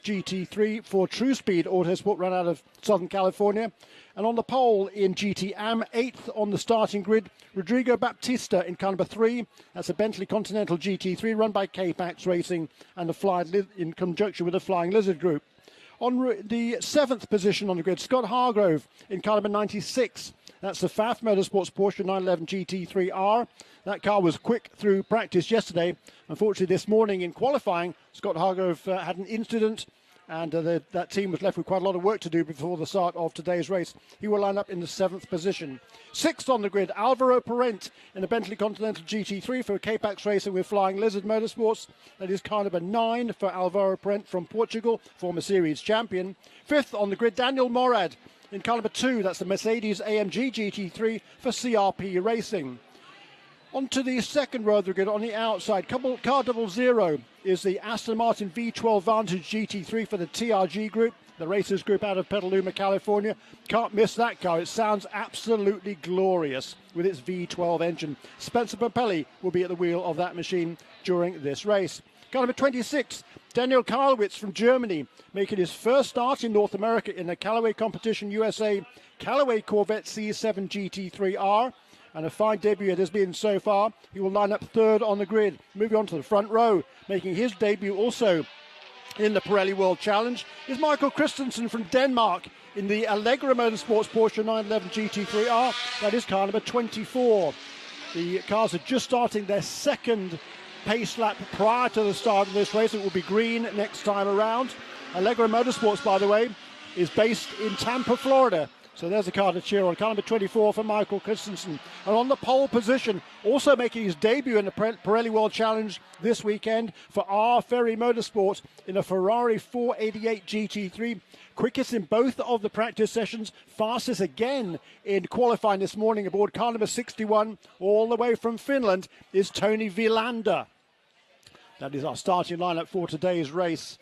GT3 for True Speed Autosport, run out of Southern California. And on the pole in GTM, 8th on the starting grid, Rodrigo Baptista in car number 3. That's a Bentley Continental GT3 run by K-Pax Racing and in conjunction with the Flying Lizard Group. On the 7th position on the grid, Scott Hargrove in car number 96. That's the FAF Motorsports Porsche 911 GT3R. That car was quick through practice yesterday. Unfortunately, this morning in qualifying, Scott Hargrove had an incident, and that team was left with quite a lot of work to do before the start of today's race. He will line up in the 7th position. 6th on the grid, Alvaro Parent in the Bentley Continental GT3 for K-Pax Racing with Flying Lizard Motorsports. That is car number 9 for Alvaro Parent from Portugal, former series champion. 5th on the grid, Daniel Morad in car number 2. That's the Mercedes AMG GT3 for CRP Racing. On to the second row of the grid on the outside, car 00 is the Aston Martin V12 Vantage GT3 for the TRG Group, the Racers Group out of Petaluma, California. Can't miss that car. It sounds absolutely glorious with its V12 engine. Spencer Papelli will be at the wheel of that machine during this race. Car number 26, Daniel Karlowitz from Germany, making his first start in North America in the Callaway Competition USA Callaway Corvette C7 GT3R. And a fine debut it has been so far. He will line up 3rd on the grid. Moving on to the front row, making his debut also in the Pirelli World Challenge, is Michael Christensen from Denmark in the Allegra Motorsports Porsche 911 GT3R. That is car number 24. The cars are just starting their second pace lap prior to the start of this race. It will be green next time around. Allegra Motorsports, by the way, is based in Tampa, Florida. So there's a car to cheer on. Car number 24 for Michael Christensen. And on the pole position, also making his debut in the Pirelli World Challenge this weekend for R. Ferry Motorsport in a Ferrari 488 GT3. Quickest in both of the practice sessions. Fastest again in qualifying this morning aboard car number 61, all the way from Finland, is Tony Vilander. That is our starting lineup for today's race.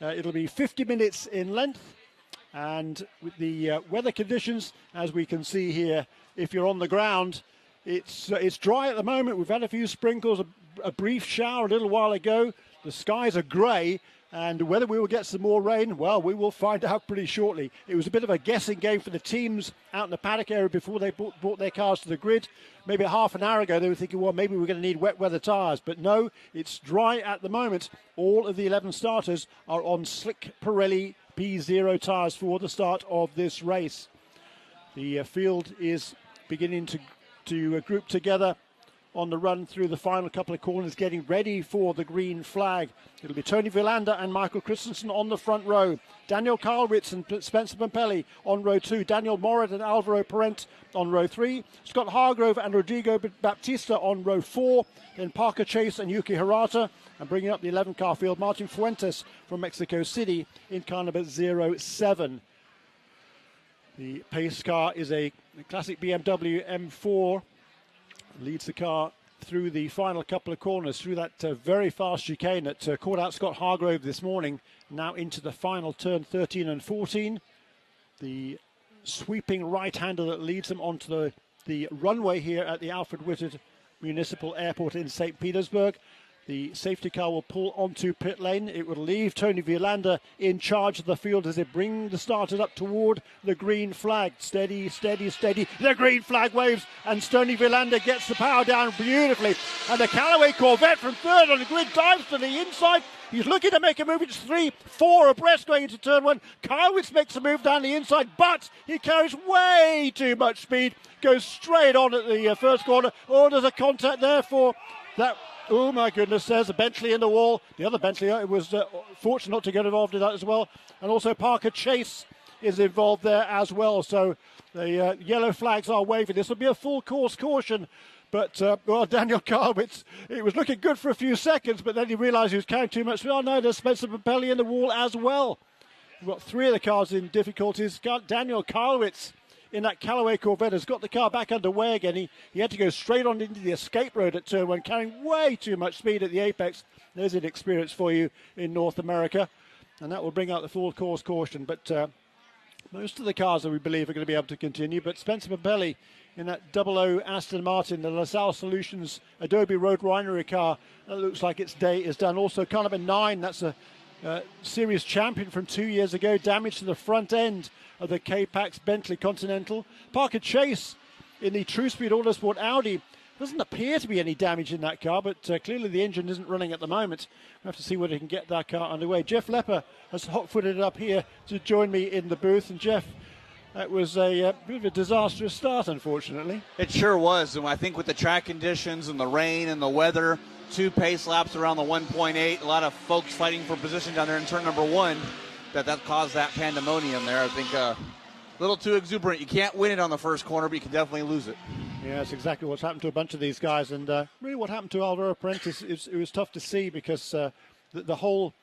It'll be 50 minutes in length. And with the weather conditions, as we can see here, if you're on the ground, it's dry at the moment. We've had a few sprinkles, a brief shower a little while ago. The skies are grey, and whether we will get some more rain, well, we will find out pretty shortly. It was a bit of a guessing game for the teams out in the paddock area before they brought their cars to the grid. Maybe half an hour ago, they were thinking, well, maybe we're going to need wet weather tyres. But no, it's dry at the moment. All of the 11 starters are on slick Pirelli P0 tyres for the start of this race. The field is beginning to group together on the run through the final couple of corners, getting ready for the green flag. It'll be Tony Vilander and Michael Christensen on the front row. Daniel Karlowitz and Spencer Papelli on row 2. Daniel Morad and Alvaro Parent on row 3. Scott Hargrove and Rodrigo Baptista on row 4. Then Parker Chase and Yuki Hirata. And bringing up the 11 car field, Martin Fuentes from Mexico City in car number 07. The pace car is a classic BMW M4. Leads the car through the final couple of corners, through that very fast chicane that caught out Scott Hargrove this morning. Now into the final turn 13 and 14. The sweeping right-hander that leads them onto the runway here at the Alfred Whitted Municipal Airport in St. Petersburg. The safety car will pull onto pit lane. It will leave Tony Vilander in charge of the field as they bring the starters up toward the green flag. Steady, steady, steady. The green flag waves, and Tony Vilander gets the power down beautifully. And the Callaway Corvette from 3rd on the grid dives to the inside. He's looking to make a move. It's 3-4 abreast going into turn 1. Karlowitz makes a move down the inside, but he carries way too much speed. Goes straight on at the first corner. Oh, there's a contact there for that. Oh, my goodness, there's a Bentley in the wall. The other Bentley was fortunate not to get involved in that as well. And also Parker Chase is involved there as well. So the yellow flags are waving. This will be a full course caution. But, well, Daniel Karlowitz, it was looking good for a few seconds, but then he realised he was carrying too much. Oh, no, there's Spencer Papelli in the wall as well. We've got 3 of the cars in difficulties. Daniel Karlowitz in that Callaway Corvette has got the car back underway again. He had to go straight on into the escape road at turn 1, carrying way too much speed at the apex. There's an experience for you in North America, and that will bring out the full course caution. But most of the cars that we believe are going to be able to continue, but Spencer Papelli in that 00 Aston Martin, the LaSalle Solutions Adobe Road Winery car, that looks like its day is done. Also car number 9, that's a series champion from 2 years ago. Damage to the front end of the K-Pax Bentley Continental. Parker Chase in the True Speed Autosport Audi. Doesn't appear to be any damage in that car, but clearly the engine isn't running at the moment. We'll have to see whether he can get that car underway. Jeff Lepper has hot-footed it up here to join me in the booth. And Jeff, that was a bit of a disastrous start, unfortunately. It sure was. And I think with the track conditions and the rain and the weather, 2 pace laps around the 1.8, a lot of folks fighting for position down there in turn number 1, that caused that pandemonium there. I think a little too exuberant. You can't win it on the first corner, but you can definitely lose it. Yeah, that's exactly what's happened to a bunch of these guys. And really what happened to Alvaro Paredes, it was tough to see because the whole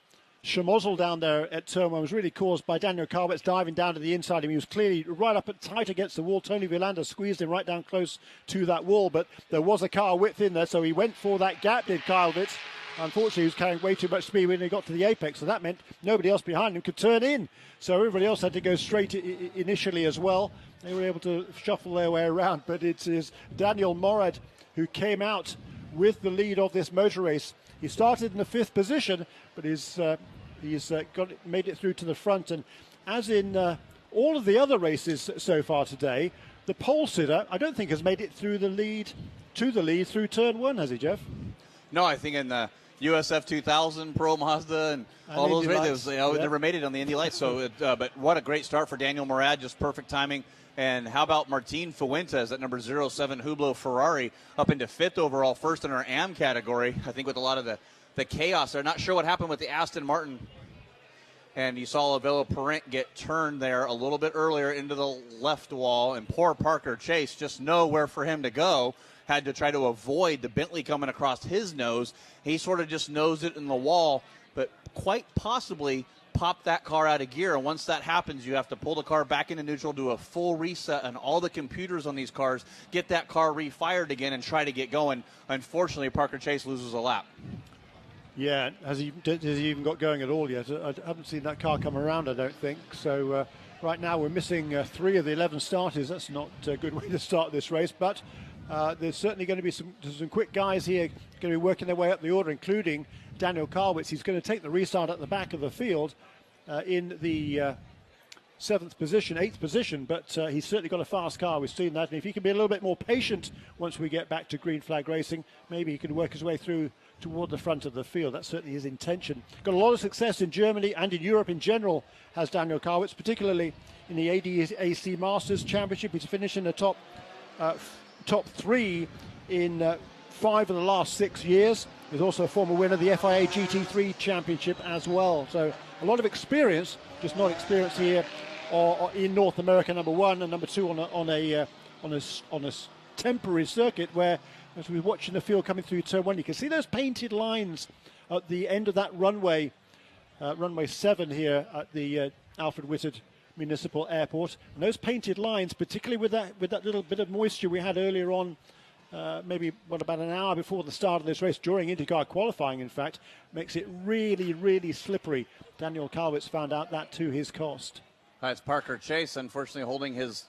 schmozzle down there at turn 1 was really caused by Daniel Karbets diving down to the inside. He was clearly right up at tight against the wall. Tony Villander squeezed him right down close to that wall, but there was a car width in there, so he went for that gap, did Karbets. Unfortunately, he was carrying way too much speed when he got to the apex, so that meant nobody else behind him could turn in. So everybody else had to go straight initially as well. They were able to shuffle their way around, but it is Daniel Morad who came out with the lead of this motor race. He started in the 5th position, but he's made it through to the front. And as in all of the other races so far today, the pole sitter, I don't think has made it through the lead through turn 1, has he, Jeff? No, I think in the USF 2000, Pro Mazda, and all those races, never made it on the Indy Lights. So, but what a great start for Daniel Morad, just perfect timing. And how about Martin Fuentes at number 07 Hublot Ferrari up into 5th overall, first in our AM category. I think with a lot of the chaos there. Not sure what happened with the Aston Martin. And you saw Avelo Parent get turned there a little bit earlier into the left wall. And poor Parker Chase, just nowhere for him to go. Had to try to avoid the Bentley coming across his nose. He sort of just nosed it in the wall, but quite possibly popped that car out of gear. And once that happens, you have to pull the car back into neutral, do a full reset on all the computers on these cars, get that car refired again, and try to get going. Unfortunately, Parker Chase loses a lap. Yeah, has he even got going at all yet? I haven't seen that car come around, I don't think. So right now we're missing 3 of the 11 starters. That's not a good way to start this race, but there's certainly going to be some quick guys here going to be working their way up the order, including Daniel Karwitz. He's going to take the restart at the back of the field in the 7th position, 8th position, but he's certainly got a fast car. We've seen that, and if he can be a little bit more patient once we get back to green flag racing, maybe he can work his way through toward the front of the field. That's certainly his intention. Got a lot of success in Germany and in Europe in general, has Daniel Karwitz, particularly in the ADAC Masters Championship. He's finished in the top 3 in 5 of the last 6 years. He's also a former winner of the FIA GT3 Championship as well. So a lot of experience, just not experience here or in North America, number 1, and number 2 on a temporary circuit where, as we're watching the field coming through turn 1, you can see those painted lines at the end of that runway 7 here at the Alfred Whittard Municipal Airport. And those painted lines, particularly with that little bit of moisture we had earlier on, maybe about an hour before the start of this race, during IndyCar qualifying, in fact, makes it really, really slippery. Daniel Karwitz found out that to his cost. That's Parker Chase, unfortunately, holding his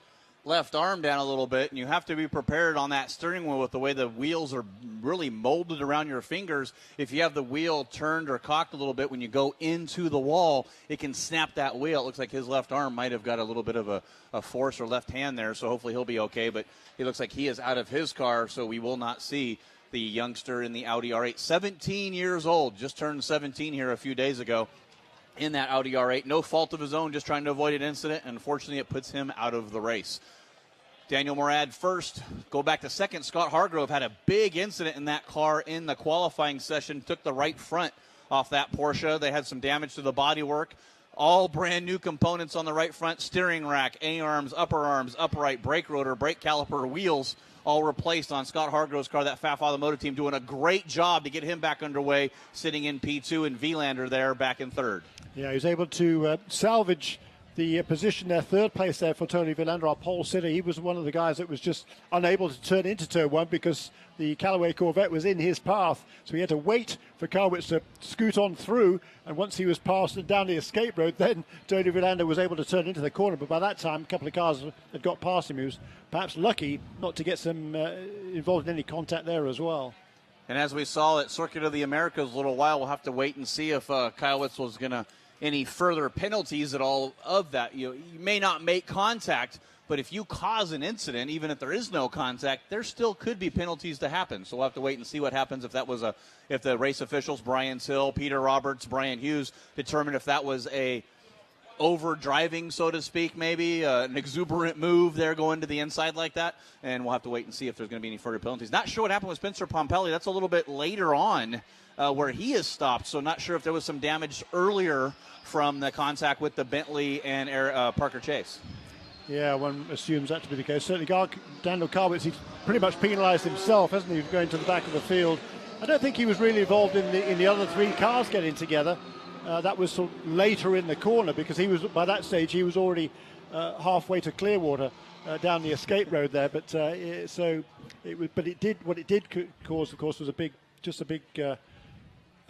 left arm down a little bit, and you have to be prepared on that steering wheel with the way the wheels are really molded around your fingers. If you have the wheel turned or cocked a little bit when you go into the wall, it can snap that wheel. It looks like his left arm might have got a little bit of a force or left hand there, so hopefully he'll be okay, but he looks like he is out of his car, so we will not see the youngster in the Audi R8. 17 years old, just turned 17 here a few days ago in that Audi R8. No fault of his own, just trying to avoid an incident, and unfortunately it puts him out of the race. Daniel Morad first. Go back to second. Scott Hargrove had a big incident in that car in the qualifying session. Took the right front off that Porsche. They had some damage to the bodywork. All brand new components on the right front. Steering rack, A-arms, upper arms, upright, brake rotor, brake caliper, wheels, all replaced on Scott Hargrove's car. That FAF Automotive team doing a great job to get him back underway, sitting in P2, and Vilander there back in third. Yeah, he was able to salvage the position there, third place there for Tony Villander, our pole sitter. He was one of the guys that was just unable to turn into turn 1 because the Callaway Corvette was in his path. So he had to wait for Karwitz to scoot on through, and once he was passed and down the escape road, then Tony Villander was able to turn into the corner. But by that time, a couple of cars had got past him. He was perhaps lucky not to get some involved in any contact there as well. And as we saw at Circuit of the Americas a little while, we'll have to wait and see if Kyle Witzel's going to any further penalties at all of that. You may not make contact, but if you cause an incident, even if there is no contact, there still could be penalties to happen. So we'll have to wait and see what happens if the race officials, Brian Till, Peter Roberts, Brian Hughes, determine if that was a over driving, so to speak, maybe an exuberant move there going to the inside like that. And we'll have to wait and see if there's going to be any further penalties. Not sure what happened with Spencer Pompelli. That's a little bit later on where he is stopped. So not sure if there was some damage earlier from the contact with the Bentley and Parker Chase. Yeah, one assumes that to be the case. Certainly Daniel Karwitz, he's pretty much penalised himself, hasn't he, going to the back of the field. I don't think he was really involved in the other three cars getting together. That was sort of later in the corner, because by that stage he was already halfway to Clearwater down the escape road there. But what it did cause, of course, was a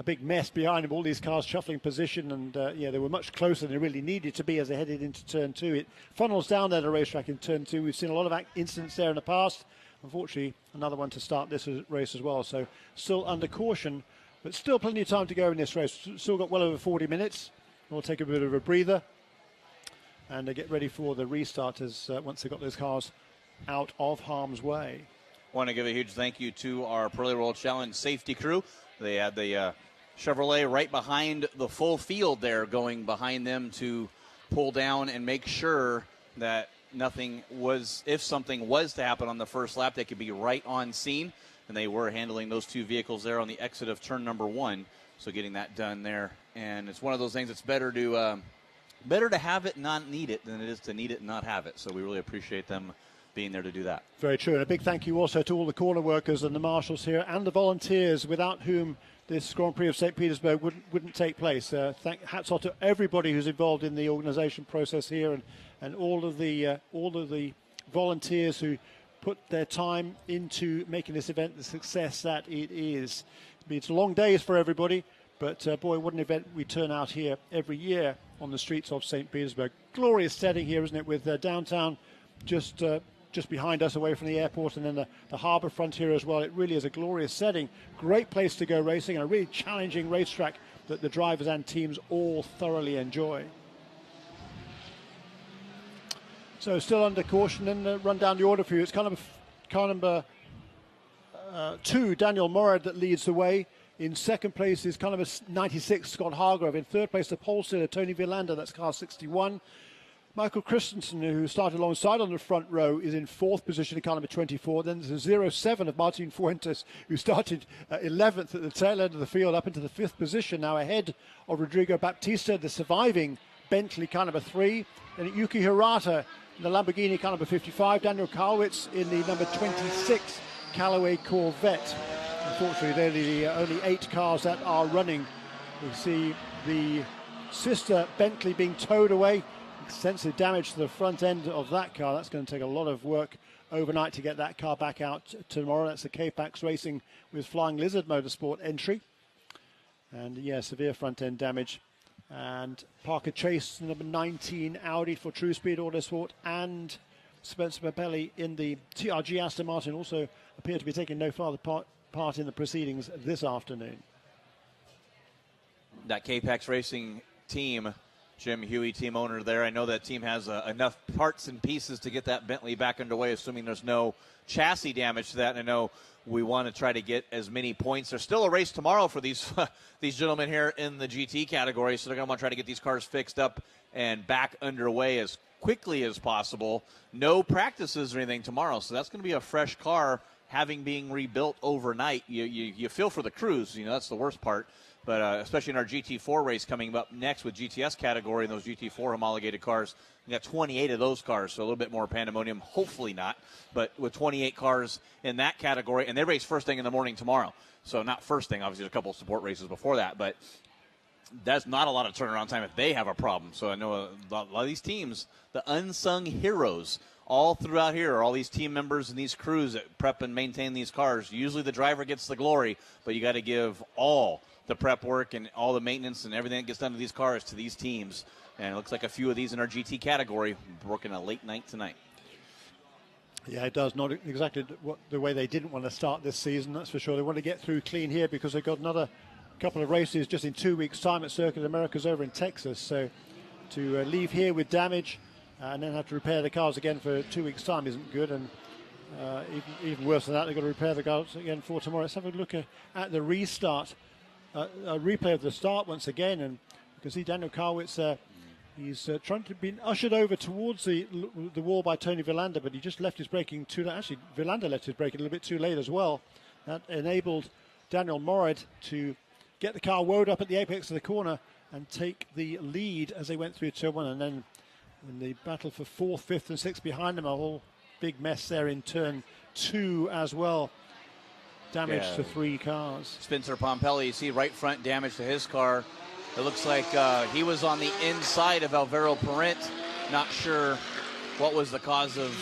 big mess behind him. All these cars shuffling position, and they were much closer than they really needed to be as they headed into turn 2. It funnels down there the racetrack in turn 2. We've seen a lot of incidents there in the past. Unfortunately, another one to start this race as well. So still under caution. But still plenty of time to go in this race. Still got well over 40 minutes. We'll take a bit of a breather and get ready for the restart once they've got those cars out of harm's way. I want to give a huge thank you to our Pirelli World Challenge safety crew. They had the Chevrolet right behind the full field there, going behind them to pull down and make sure that if something was to happen on the first lap, they could be right on scene. And they were handling those two vehicles there on the exit of turn number 1. So getting that done there. And it's one of those things that's better to have it and not need it than it is to need it and not have it. So we really appreciate them being there to do that. Very true. And a big thank you also to all the corner workers and the marshals here and the volunteers, without whom this Grand Prix of St. Petersburg wouldn't take place. Hats off to everybody who's involved in the organisation process here, and all of the volunteers who put their time into making this event the success that it is. It's long days for everybody, but boy, what an event we turn out here every year on the streets of St. Petersburg. Glorious setting here, isn't it, with downtown just behind us, away from the airport, and then the harbour front here as well. It really is a glorious setting. Great place to go racing, and a really challenging racetrack that the drivers and teams all thoroughly enjoy. So still under caution, and run down the order for you. It's car number 2, Daniel Morad, that leads the way. In second place is car number 96, Scott Hargrove. In third place, the pole sitter, Tony Villander, that's car 61. Michael Christensen, who started alongside on the front row, is in fourth position in car number 24. Then there's a 07 of Martin Fuentes, who started 11th at the tail end of the field, up into the 5th position, now ahead of Rodrigo Baptista, the surviving Bentley car number 3. Then Yuki Hirata in the Lamborghini car number 55. Daniel Karwitz in the number 26 Callaway Corvette. Unfortunately, they're the only 8 cars that are running. We see the sister Bentley being towed away. Extensive damage to the front end of that car. That's going to take a lot of work overnight to get that car back out tomorrow. That's the K-Pax Racing with Flying Lizard Motorsport entry. And yeah, severe front end damage. And Parker Chase, number 19 Audi for True Speed Autosport, and Spencer Pompelli in the TRG Aston Martin also appear to be taking no further part in the proceedings this afternoon. That K-Pax Racing team, Jim Huey, team owner there, I know that team has enough parts and pieces to get that Bentley back underway, assuming there's no chassis damage to that. And I know we want to try to get as many points. There's still a race tomorrow for these these gentlemen here in the GT category, so they're going to want to try to get these cars fixed up and back underway as quickly as possible. No practices or anything tomorrow, so that's going to be a fresh car having being rebuilt overnight. You feel for the crews, that's the worst part. But especially in our GT4 race coming up next with GTS category and those GT4 homologated cars, we got 28 of those cars, so a little bit more pandemonium. Hopefully not, but with 28 cars in that category, and they race first thing in the morning tomorrow. So not first thing, obviously there's a couple of support races before that, but that's not a lot of turnaround time if they have a problem. So I know a lot of these teams, the unsung heroes all throughout here are all these team members and these crews that prep and maintain these cars. Usually the driver gets the glory, but you got to give all the prep work and all the maintenance and everything that gets done to these cars to these teams. And it looks like a few of these in our GT category working a late night tonight. Yeah, it does. Not exactly the way they didn't want to start this season, that's for sure. They want to get through clean here because they've got another couple of races just in 2 weeks' time at Circuit of Americas over in Texas. So to leave here with damage and then have to repair the cars again for 2 weeks' time isn't good. And even worse than that, they've got to repair the cars again for tomorrow. Let's have a look at the restart, a replay of the start once again. And you can see Daniel Karwitz, he's trying to be ushered over towards the wall by Tony Villander, but he just left his braking too late. Actually, Villander left his braking a little bit too late as well. That enabled Daniel Morad to get the car wound up at the apex of the corner and take the lead as they went through turn one. And then in the battle for 4th, 5th and 6th behind them, a whole big mess there in turn 2 as well. Damage to 3 cars. Spencer Pompelli, you see right front damage to his car. It looks like he was on the inside of Alvaro Parent. Not sure what was the cause of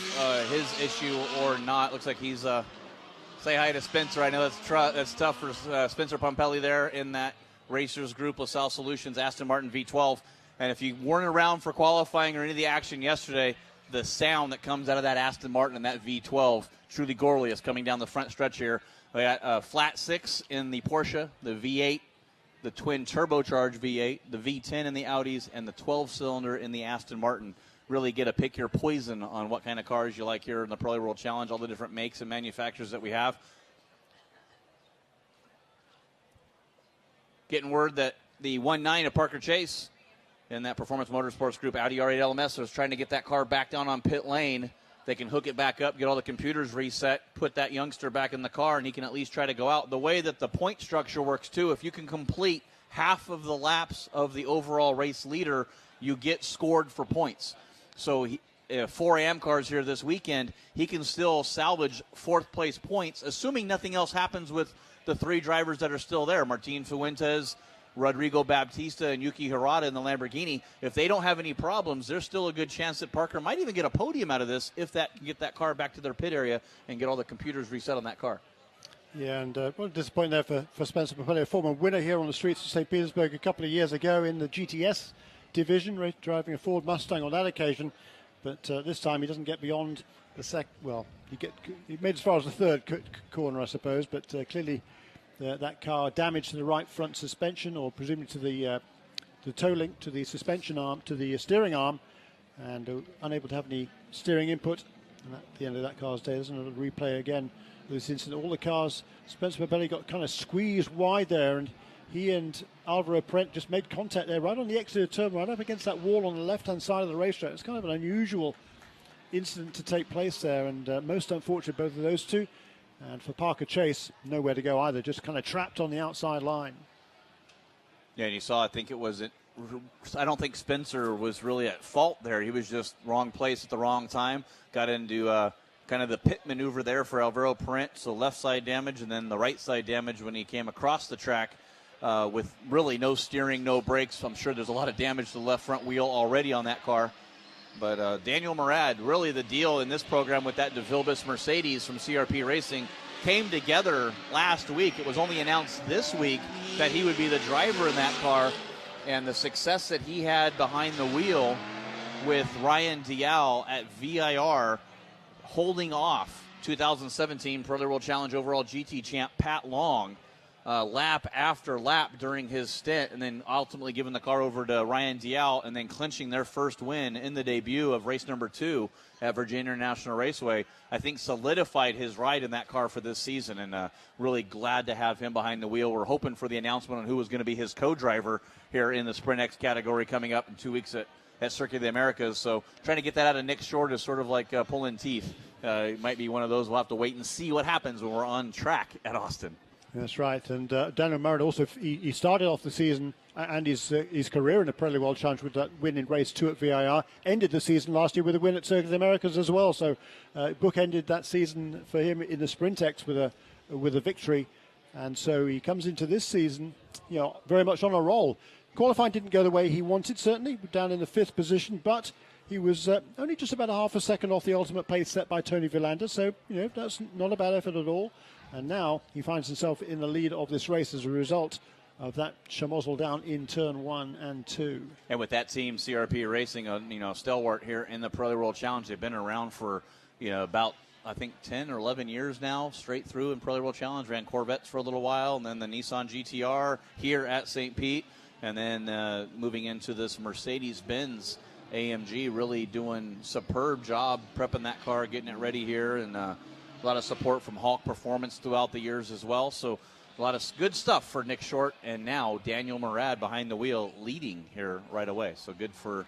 his issue or not. Looks like he's say hi to Spencer. I know that's tough for Spencer Pompelli there in that racers group, LaSalle Solutions, Aston Martin V12. And if you weren't around for qualifying or any of the action yesterday, the sound that comes out of that Aston Martin and that V12, truly glorious coming down the front stretch here. We got flat 6 in the Porsche, the V8, the twin turbocharged V8, the V10 in the Audis, and the 12-cylinder in the Aston Martin. Really get a pick your poison on what kind of cars you like here in the Pirelli World Challenge, all the different makes and manufacturers that we have. Getting word that the 1.9 of Parker Chase in that Performance Motorsports Group Audi R8 LMS is trying to get that car back down on pit lane. They can hook it back up, get all the computers reset, put that youngster back in the car, and he can at least try to go out. The way that the point structure works, too, if you can complete half of the laps of the overall race leader, you get scored for points. So 4 AM cars here this weekend, he can still salvage 4th place points, assuming nothing else happens with the 3 drivers that are still there, Martin Fuentes, Rodrigo Baptista, and Yuki Hirata in the Lamborghini. If they don't have any problems, there's still a good chance that Parker might even get a podium out of this if that can get that car back to their pit area and get all the computers reset on that car. Yeah, and what a disappointment there for Spencer Pompelli, a former winner here on the streets of St. Petersburg a couple of years ago in the GTS division, driving a Ford Mustang on that occasion. But this time he doesn't get beyond the he made as far as the 3rd corner, I suppose, but clearly that car damaged to the right front suspension, or presumably to the toe link to the suspension arm, to the steering arm, and unable to have any steering input. And at the end of that car's day, there's another replay again of this incident. All the cars, Spencer Pompelli got kind of squeezed wide there, and he and Alvaro Parent just made contact there right on the exit of turn, right up against that wall on the left-hand side of the racetrack. It's kind of an unusual incident to take place there, and most unfortunate, both of those two. And for Parker Chase, nowhere to go either, just kind of trapped on the outside line. Yeah, and you saw, I don't think Spencer was really at fault there. He was just wrong place at the wrong time. Got into kind of the pit maneuver there for Alvaro Parent, so left side damage, and then the right side damage when he came across the track with really no steering, no brakes. I'm sure there's a lot of damage to the left front wheel already on that car. But Daniel Morad, really the deal in this program with that De Vilbius Mercedes from CRP Racing came together last week. It was only announced this week that he would be the driver in that car, and the success that he had behind the wheel with Ryan Dial at VIR, holding off 2017 Pirelli World Challenge overall GT champ Pat Long lap after lap during his stint, and then ultimately giving the car over to Ryan Dial and then clinching their first win in the debut of race number 2 at Virginia International Raceway, I think solidified his ride in that car for this season, and really glad to have him behind the wheel. We're hoping for the announcement on who was going to be his co-driver here in the Sprint X category coming up in 2 weeks at Circuit of the Americas. So trying to get that out of Nick Short is sort of like pulling teeth. It might be one of those. We'll have to wait and see what happens when we're on track at Austin. That's right. And Daniel Morad also, he started off the season and his career in the Pirelli World Challenge with that win in race 2 at VIR. Ended the season last year with a win at Circuit of the Americas as well. So bookended that season for him in the Sprint X with a victory. And so he comes into this season, very much on a roll. Qualifying didn't go the way he wanted, certainly, down in the 5th position, but he was only just about a half a second off the ultimate pace set by Tony Villander. So, that's not a bad effort at all. And now he finds himself in the lead of this race as a result of that schmozzle down in turn 1 and 2. And with that team, CRP Racing, stalwart here in the Pirelli World Challenge, they've been around for about I think, 10 or 11 years now, straight through in Pirelli World Challenge. Ran Corvettes for a little while, and then the Nissan GTR here at St. Pete, and then moving into this Mercedes-Benz AMG, really doing superb job prepping that car, getting it ready here, and a lot of support from Hawk Performance throughout the years as well. So a lot of good stuff for Nick Short, and now Daniel Murad behind the wheel leading here right away. So good for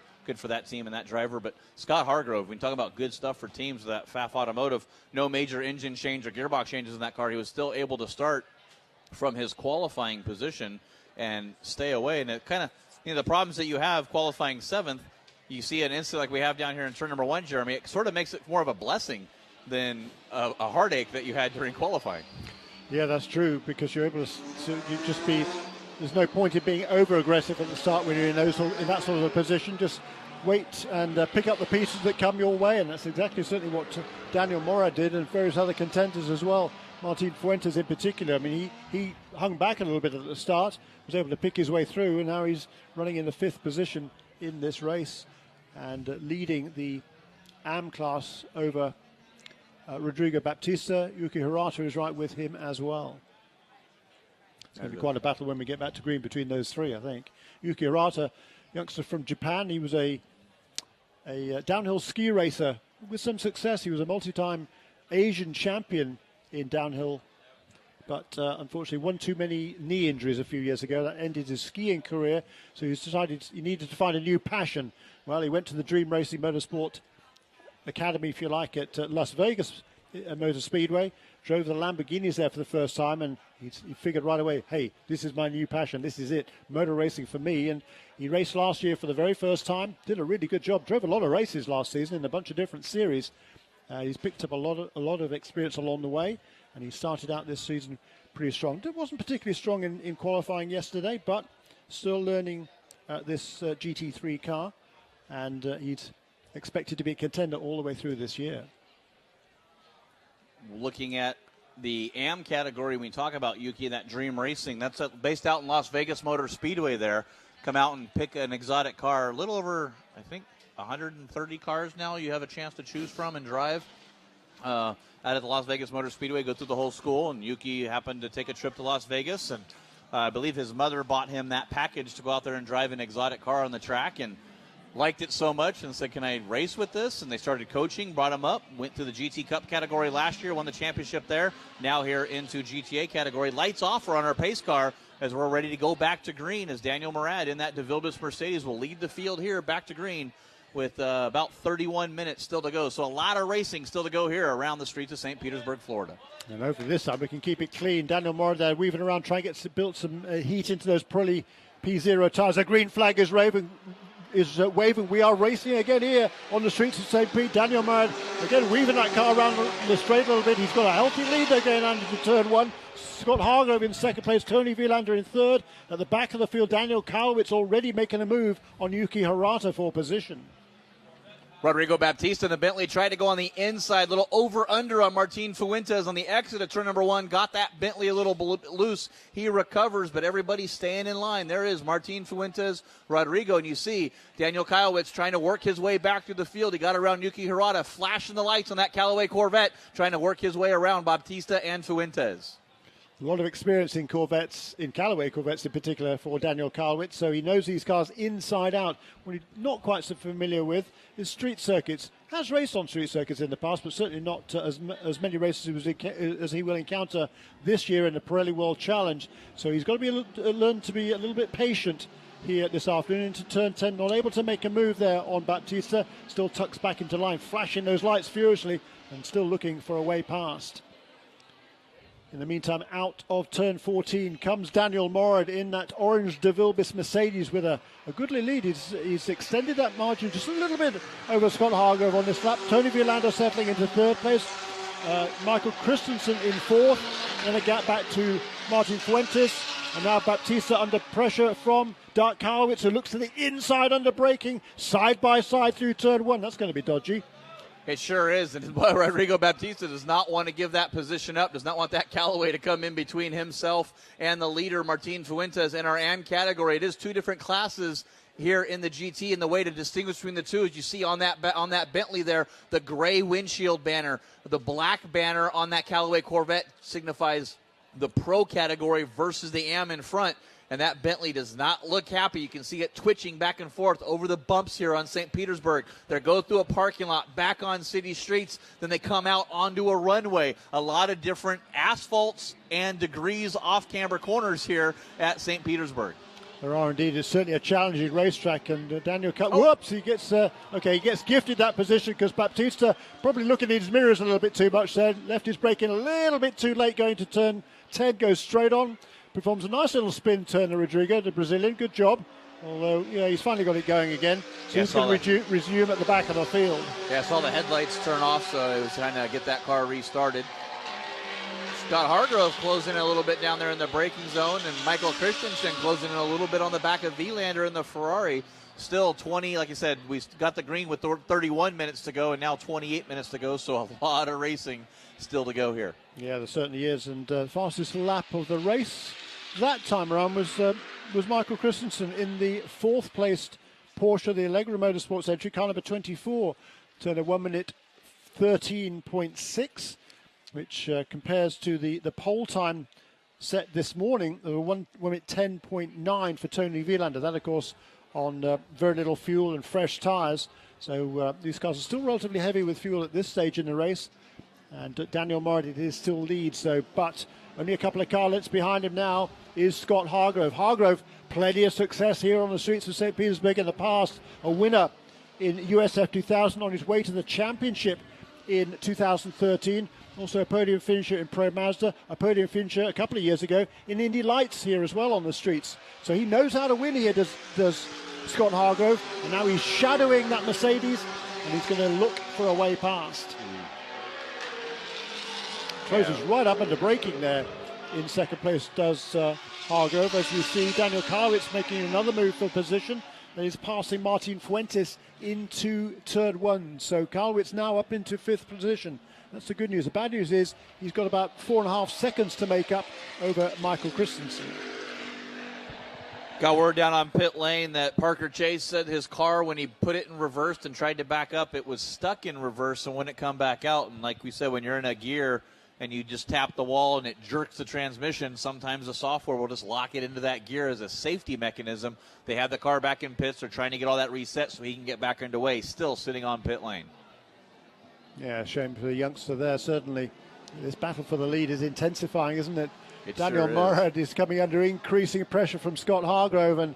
that team and that driver. But Scott Hargrove, we talk about good stuff for teams with that Pfaff Automotive, no major engine change or gearbox changes in that car. He was still able to start from his qualifying position and stay away. And it kind of, the problems that you have qualifying 7th, you see an incident like we have down here in turn number 1, Jeremy, it sort of makes it more of a blessing than a heartache that you had during qualifying. Yeah, that's true, because you're able to just be, there's no point in being over-aggressive at the start when you're in that sort of a position. Just wait and pick up the pieces that come your way, and that's exactly certainly what Daniel Murad did, and various other contenders as well. Martin Fuentes in particular, I mean, he hung back a little bit at the start, was able to pick his way through, and now he's running in the 5th position in this race and leading the AM class over Rodrigo Baptista. Yuki Hirata is right with him as well. It's going to be quite a battle when we get back to green between those three, I think. Yuki Hirata, youngster from Japan, he was a downhill ski racer with some success. He was a multi-time Asian champion in downhill, but unfortunately won too many knee injuries a few years ago. That ended his skiing career, so he decided he needed to find a new passion. Well, he went to the Dream Racing Motorsport Academy, if you like, at Las Vegas Motor Speedway, drove the Lamborghinis there for the first time, and he figured right away, hey, this is my new passion, this is it, motor racing for me. And he raced last year for the very first time, did a really good job, drove a lot of races last season in a bunch of different series. He's picked up a lot of experience along the way, and he started out this season pretty strong. It wasn't particularly strong in qualifying yesterday, but still learning this GT3 car, and he's expected to be a contender all the way through this year. Looking at the AM category, when we talk about Yuki, that Dream Racing, that's based out in Las Vegas Motor Speedway there. Come out and pick an exotic car. A little over, I think, 130 cars now you have a chance to choose from and drive out at the Las Vegas Motor Speedway, go through the whole school. And Yuki happened to take a trip to Las Vegas, and I believe his mother bought him that package to go out there and drive an exotic car on the track, and liked it so much and said, can I race with this? And they started coaching, brought him up, went to the GT Cup category last year, won the championship there. Now here into GTA category. Lights off, we're on our pace car as we're ready to go back to green, as Daniel Murad in that DeVilbiss Mercedes will lead the field here back to green with about 31 minutes still to go. So a lot of racing still to go here around the streets of St. Petersburg, Florida. And hopefully this time we can keep it clean. Daniel Murad there weaving around, trying to build some heat into those Pirelli P0 tires. The green flag is waving. We are racing again here on the streets of St. Pete. Daniel Murad again weaving that car around the straight a little bit. He's got a healthy lead there going on into turn 1. Scott Hargrove in second place, Tony Villander in third. At the back of the field, Daniel Kalwitz already making a move on Yuki Hirata for position. Rodrigo Baptista in the Bentley tried to go on the inside, little over-under on Martin Fuentes on the exit of turn number 1. Got that Bentley a little loose. He recovers, but everybody's staying in line. There is Martin Fuentes, Rodrigo, and you see Daniel Kalwitz trying to work his way back through the field. He got around Yuki Hirata, flashing the lights on that Callaway Corvette, trying to work his way around Baptista and Fuentes. A lot of experience in Corvettes, in Callaway Corvettes in particular, for Daniel Kalwitz, so he knows these cars inside out. What he's not quite so familiar with is street circuits. Has raced on street circuits in the past, but certainly not as many races as he will encounter this year in the Pirelli World Challenge. So he's got to learn to be a little bit patient here this afternoon into turn 10. Not able to make a move there on Baptista. Still tucks back into line, flashing those lights furiously and still looking for a way past. In the meantime, out of turn 14 comes Daniel Murad in that orange DeVilbiss Mercedes with a goodly lead. He's extended that margin just a little bit over Scott Hargrove on this lap. Tony Villander settling into third place. Michael Christensen in fourth. Then a gap back to Martin Fuentes. And now Baptista under pressure from Dark Kalwitz, who looks to the inside under braking, side by side through turn 1. That's going to be dodgy. It sure is, and Rodrigo Baptista does not want to give that position up, does not want that Callaway to come in between himself and the leader, Martin Fuentes, in our AM category. It is two different classes here in the GT, and the way to distinguish between the two is you see on that Bentley there, the gray windshield banner. The black banner on that Callaway Corvette signifies the Pro category versus the Am in front. And that Bentley does not look happy. You can see it twitching back and forth over the bumps here on St. Petersburg. They go through a parking lot, back on city streets, then they come out onto a runway. A lot of different asphalts and degrees off camber corners here at St. Petersburg. There are indeed. It's certainly a challenging racetrack, and Daniel whoops, he gets he gets gifted that position because Baptista probably looking in his mirrors a little bit too much there, left his brake in a little bit too late going to turn 10, goes straight on. Performs a nice little spin turn to Rodrigo, the Brazilian. Good job. Although, he's finally got it going again. So he's going to resume at the back of the field. Yeah, I saw the headlights turn off, so it was trying to get that car restarted. Scott Hargrove closing in a little bit down there in the braking zone, and Michael Christensen closing in a little bit on the back of Vilander in the Ferrari. Still 20, like I said, we got the green with 31 minutes to go, and now 28 minutes to go, so a lot of racing still to go here. Yeah, there certainly is, and fastest lap of the race that time around was Michael Christensen in the fourth placed Porsche, the Allegra Motorsports entry, car number 24, turned a 1 minute 13.6, which compares to the pole time set this morning, 1 minute 10.9 for Tony Vilander. That, of course, on very little fuel and fresh tyres. So these cars are still relatively heavy with fuel at this stage in the race. And Daniel Morad is still leads, but only a couple of car lengths behind him now is Scott Hargrove. Hargrove, plenty of success here on the streets of St. Petersburg in the past. A winner in USF 2000 on his way to the championship in 2013. Also a podium finisher in Pro Mazda, a podium finisher a couple of years ago in Indy Lights here as well on the streets. So he knows how to win here, does Scott Hargrove. And now he's shadowing that Mercedes, and he's going to look for a way past. Closes right up under braking there. In second place does Hargrove, as we see Daniel Karwitz making another move for position. And he's passing Martin Fuentes into turn 1. So Karwitz now up into 5th position. That's the good news. The bad news is he's got about 4.5 seconds to make up over Michael Christensen. Got word down on pit lane that Parker Chase said his car, when he put it in reverse and tried to back up, it was stuck in reverse and wouldn't come back out. And like we said, when you're in a gear and you just tap the wall and it jerks the transmission, sometimes the software will just lock it into that gear as a safety mechanism. They have the car back in pits. They're trying to get all that reset so he can get back underway, still sitting on pit lane. Yeah, shame for the youngster there, certainly. This battle for the lead is intensifying, isn't it? Daniel Morad is coming under increasing pressure from Scott Hargrove, and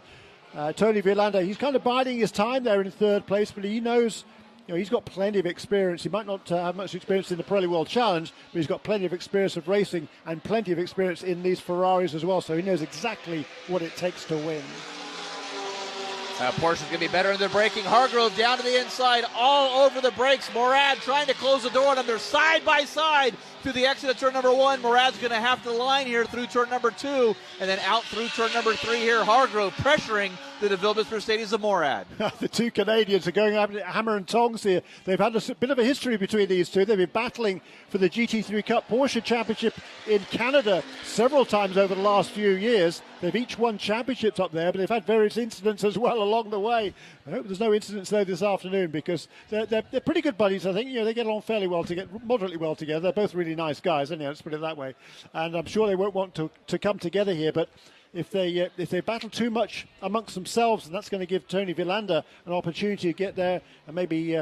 Tony Vilander, he's kind of biding his time there in 3rd place, but he knows, he's got plenty of experience. He might not have much experience in the Pirelli World Challenge, but he's got plenty of experience of racing and plenty of experience in these Ferraris as well, so he knows exactly what it takes to win. Porsche's going to be better in their braking. Hargrove down to the inside, all over the brakes. Morad trying to close the door on them. They're side by side through the exit of turn number 1. Morad's going to have to line here through turn number 2, and then out through turn number 3 here. Hargrove pressuring the DeVilbiss Mercedes of Morad. The two Canadians are going hammer and tongs here. They've had a bit of a history between these two. They've been battling for the GT3 Cup Porsche Championship in Canada several times over the last few years. They've each won championships up there, but they've had various incidents as well along the way. I hope there's no incidents though this afternoon, because they're pretty good buddies, I think. They get along fairly well moderately well together. They're both really nice guys, anyhow, let's put it that way. And I'm sure they won't want to come together here, but if they battle too much amongst themselves, and that's going to give Tony Vilander an opportunity to get there and maybe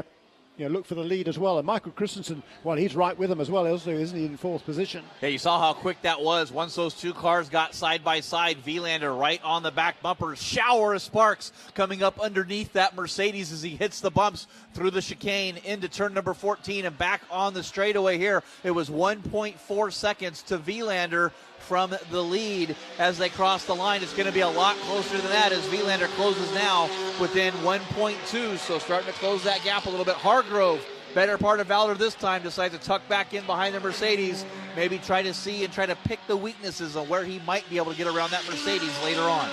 look for the lead as well. And Michael Christensen, well, he's right with them as well, also, isn't he, in 4th position? Yeah, you saw how quick that was. Once those two cars got side by side, Vilander right on the back bumper, shower of sparks coming up underneath that Mercedes as he hits the bumps through the chicane into turn number 14 and back on the straightaway here. It was 1.4 seconds to Vilander from the lead as they cross the line. It's going to be a lot closer than that as Vilander closes now within 1.2, so starting to close that gap a little bit. Hargrove, better part of Valor this time, decides to tuck back in behind the Mercedes, maybe try to see and try to pick the weaknesses on where he might be able to get around that Mercedes later on.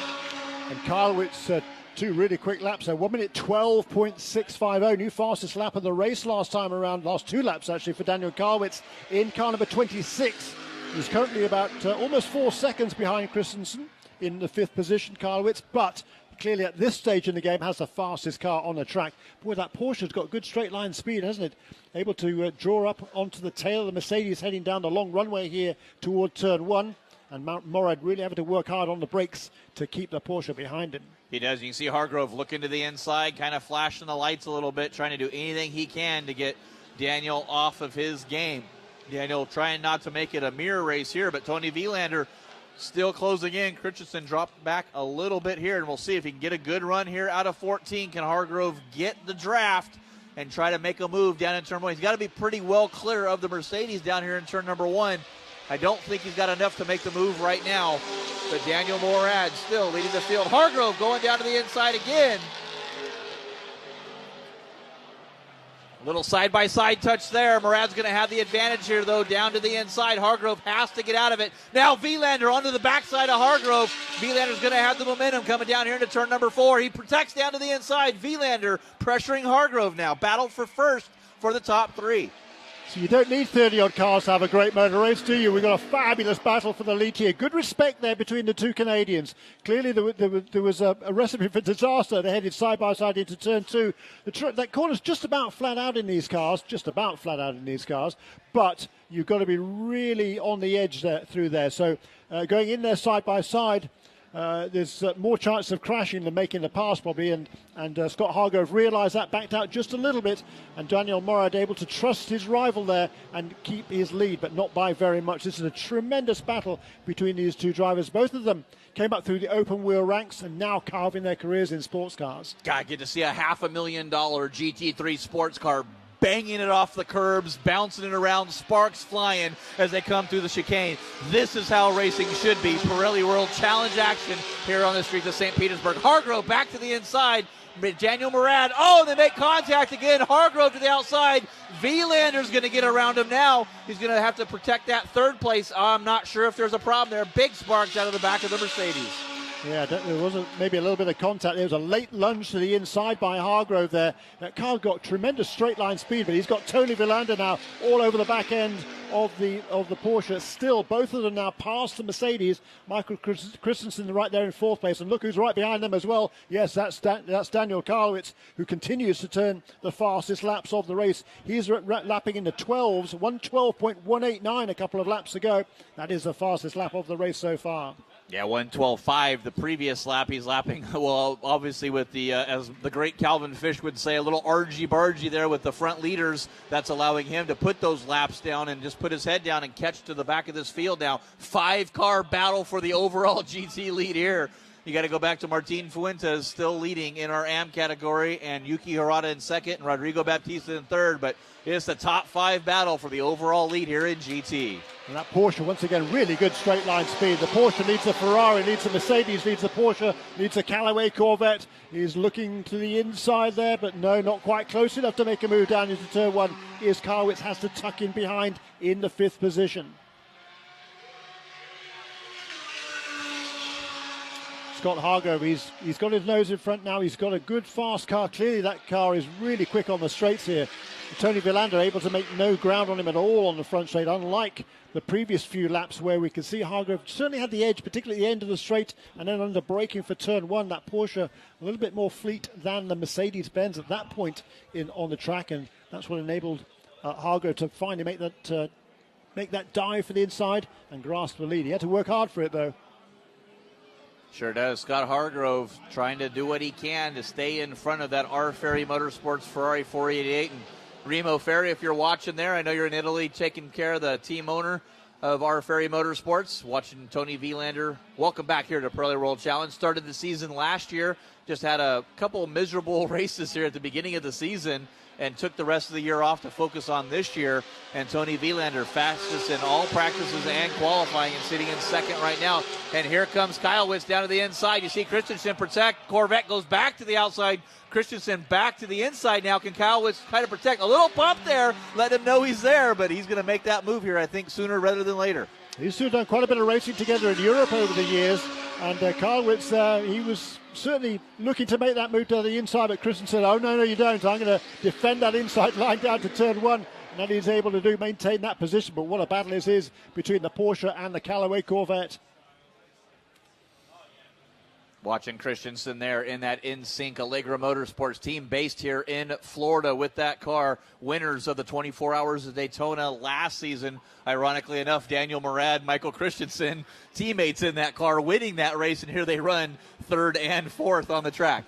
And Karlowitz, 2 really quick laps there. 1 minute 12.650, new fastest lap of the race last time around. Last 2 laps actually for Daniel Karlowitz in car number 26. He's currently about almost 4 seconds behind Christensen in the 5th position, Karlowitz, but clearly at this stage in the game has the fastest car on the track. Boy, that Porsche's got good straight line speed, hasn't it? Able to draw up onto the tail of the Mercedes heading down the long runway here toward turn 1. And Morad really having to work hard on the brakes to keep the Porsche behind him. He does. You can see Hargrove looking to the inside, kind of flashing the lights a little bit, trying to do anything he can to get Daniel off of his game. Daniel trying not to make it a mirror race here, but Tony Vilander still closing in. Christensen dropped back a little bit here, and we'll see if he can get a good run here out of 14. Can Hargrove get the draft and try to make a move down in turn 1? He's got to be pretty well clear of the Mercedes down here in turn number 1. I don't think he's got enough to make the move right now, but Daniel Morad still leading the field. Hargrove going down to the inside again. Little side-by-side touch there. Morad's going to have the advantage here, though, down to the inside. Hargrove has to get out of it. Now Vilander onto the backside of Hargrove. Vilander's going to have the momentum coming down here into turn number 4. He protects down to the inside. Vilander pressuring Hargrove now. Battle for first for the top 3. So you don't need 30-odd cars to have a great motor race, do you? We've got a fabulous battle for the lead here. Good respect there between the two Canadians. Clearly there was a recipe for disaster. They headed side-by-side into turn 2. That corner's just about flat out in these cars, but you've got to be really on the edge there, through there. So going in there side-by-side, there's more chance of crashing than making the pass probably, and Scott Hargrove realised that, backed out just a little bit, and Daniel Morad able to trust his rival there and keep his lead, but not by very much. This is a tremendous battle between these two drivers. Both of them came up through the open wheel ranks and now carving their careers in sports cars. God, get to see a $500,000 GT3 sports car banging it off the curbs, bouncing it around, sparks flying as they come through the chicane. This is how racing should be. Pirelli World Challenge action here on the streets of St. Petersburg. Hargrove back to the inside. Daniel Morad. Oh, they make contact again. Hargrove to the outside. Vilander's going to get around him now. He's going to have to protect that third place. I'm not sure if there's a problem there. Big sparks out of the back of the Mercedes. Yeah, there was maybe a little bit of contact. There was a late lunge to the inside by Hargrove there. That car got tremendous straight line speed, but he's got Tony Vilander now all over the back end of the Porsche. Still, both of them now past the Mercedes. Michael Christensen right there in 4th place, and look who's right behind them as well. Yes, that's Daniel Karlowitz, who continues to turn the fastest laps of the race. He's lapping in the 12s, 1:12.189 a couple of laps ago. That is the fastest lap of the race so far. Yeah, 1:12.5 the previous lap. He's lapping, well, obviously with the, as the great Calvin Fish would say, a little argy-bargy there with the front leaders. That's allowing him to put those laps down and just put his head down and catch to the back of this field now. 5-car battle for the overall GT lead here. You got to go back to Martin Fuentes still leading in our AM category, and Yuki Hirata in 2nd and Rodrigo Baptista in 3rd, but it's the top 5 battle for the overall lead here in GT. And that Porsche, once again, really good straight line speed. The Porsche needs the Ferrari, needs the Mercedes, needs the Porsche, needs the Callaway Corvette. He's looking to the inside there, but no, not quite close enough to make a move down into turn 1. Here's Karlowitz, has to tuck in behind in the 5th position. Scott Hargrove, he's got his nose in front now. He's got a good fast car. Clearly that car is really quick on the straights here. Tony Vilander able to make no ground on him at all on the front straight, unlike the previous few laps where we could see Hargrove certainly had the edge, particularly at the end of the straight, and then under braking for turn 1. That Porsche a little bit more fleet than the Mercedes-Benz at that point on the track, and that's what enabled Hargrove to finally make that dive for the inside and grasp the lead. He had to work hard for it, though. Sure does. Scott Hargrove trying to do what he can to stay in front of that R. Ferry Motorsports Ferrari 488. And Remo Ferri, if you're watching there, I know you're in Italy taking care of the team owner of R. Ferry Motorsports, watching Tony Vilander. Welcome back here to Pirelli World Challenge. Started the season last year, just had a couple of miserable races here at the beginning of the season, and took the rest of the year off to focus on this year. And Tony Vilander, fastest in all practices and qualifying, and sitting in 2nd right now. And here comes Karlowitz down to the inside. You see Christensen protect. Corvette goes back to the outside. Christensen back to the inside now. Can Karlowitz try to protect? A little bump there, let him know he's there, but he's going to make that move here, I think, sooner rather than later. These two have done quite a bit of racing together in Europe over the years, and Karlowitz, he was certainly looking to make that move to the inside, but Christensen said, oh, no, you don't. I'm going to defend that inside line down to turn 1, and that he's able to maintain that position. But what a battle this is between the Porsche and the Callaway Corvette. Watching Christensen there in that in-sync Allegra Motorsports team based here in Florida with that car. Winners of the 24 Hours of Daytona last season. Ironically enough, Daniel Morad, Michael Christensen, teammates in that car winning that race, and here they run third and fourth on the track.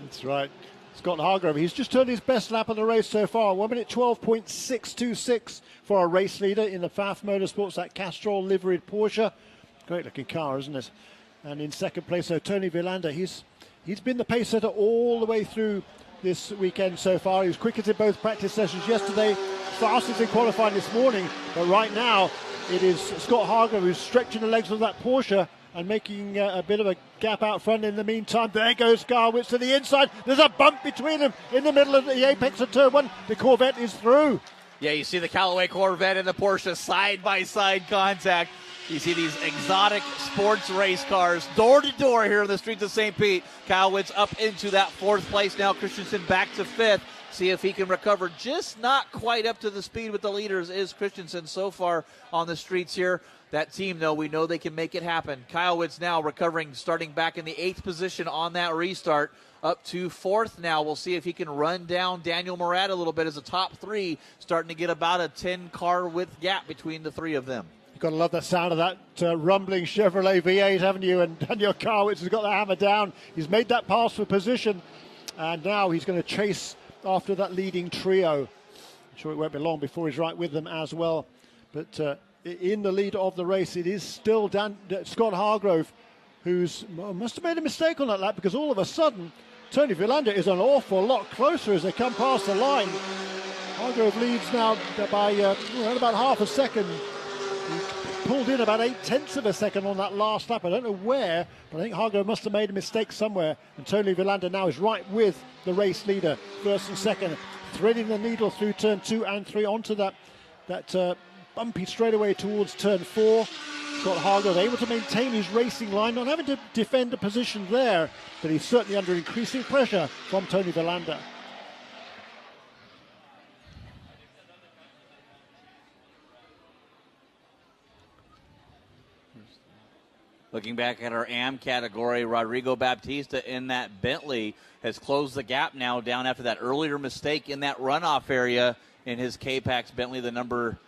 That's right. Scott Hargrove, he's just turned his best lap of the race so far. 1 minute 12.626 for a race leader in the Pfaff Motorsports, that Castrol liveried Porsche. Great looking car, isn't it? And in second place, so Tony Villander, he's been the pace setter all the way through this weekend so far. He was quickest in both practice sessions yesterday, fastest in qualifying this morning. But right now, it is Scott Hargrove who's stretching the legs of that Porsche and making a bit of a gap out front. In the meantime, there goes Garwitz to the inside. There's a bump between them in the middle of the apex of turn one. The Corvette is through. Yeah, you see the Callaway Corvette and the Porsche side-by-side contact. You see these exotic sports race cars door to door here in the streets of St. Pete. Kowitz up into that fourth place now. Christensen back to fifth. See if he can recover. Just not quite up to the speed with the leaders is Christensen so far on the streets here. That team, though, we know they can make it happen. Kowitz now recovering, starting back in the 8th position on that restart. Up to 4th now. We'll see if he can run down Daniel Morad a little bit as a top 3, starting to get about a 10-car width gap between the 3 of them. You've got to love the sound of that rumbling Chevrolet V8, haven't you? And Daniel Kowitz has got the hammer down. He's made that pass for position, and now he's going to chase after that leading trio. I'm sure it won't be long before he's right with them as well. But in the lead of the race, it is still Scott Hargrove, who's must have made a mistake on that lap, because all of a sudden, Tony Villander is an awful lot closer as they come past the line. Hargrove leads now by about half a second. He pulled in about 0.8 of a second on that last lap. I don't know where, but I think Hargrove must have made a mistake somewhere. And Tony Villander now is right with the race leader, first and second, threading the needle through turn 2 and 3 onto that bumpy straightaway towards turn 4. Scott Hargrove able to maintain his racing line, not having to defend a position there, but he's certainly under increasing pressure from Tony Villander. Looking back at our AM category, Rodrigo Baptista in that Bentley has closed the gap now down after that earlier mistake in that runoff area in his K-Pax Bentley, the number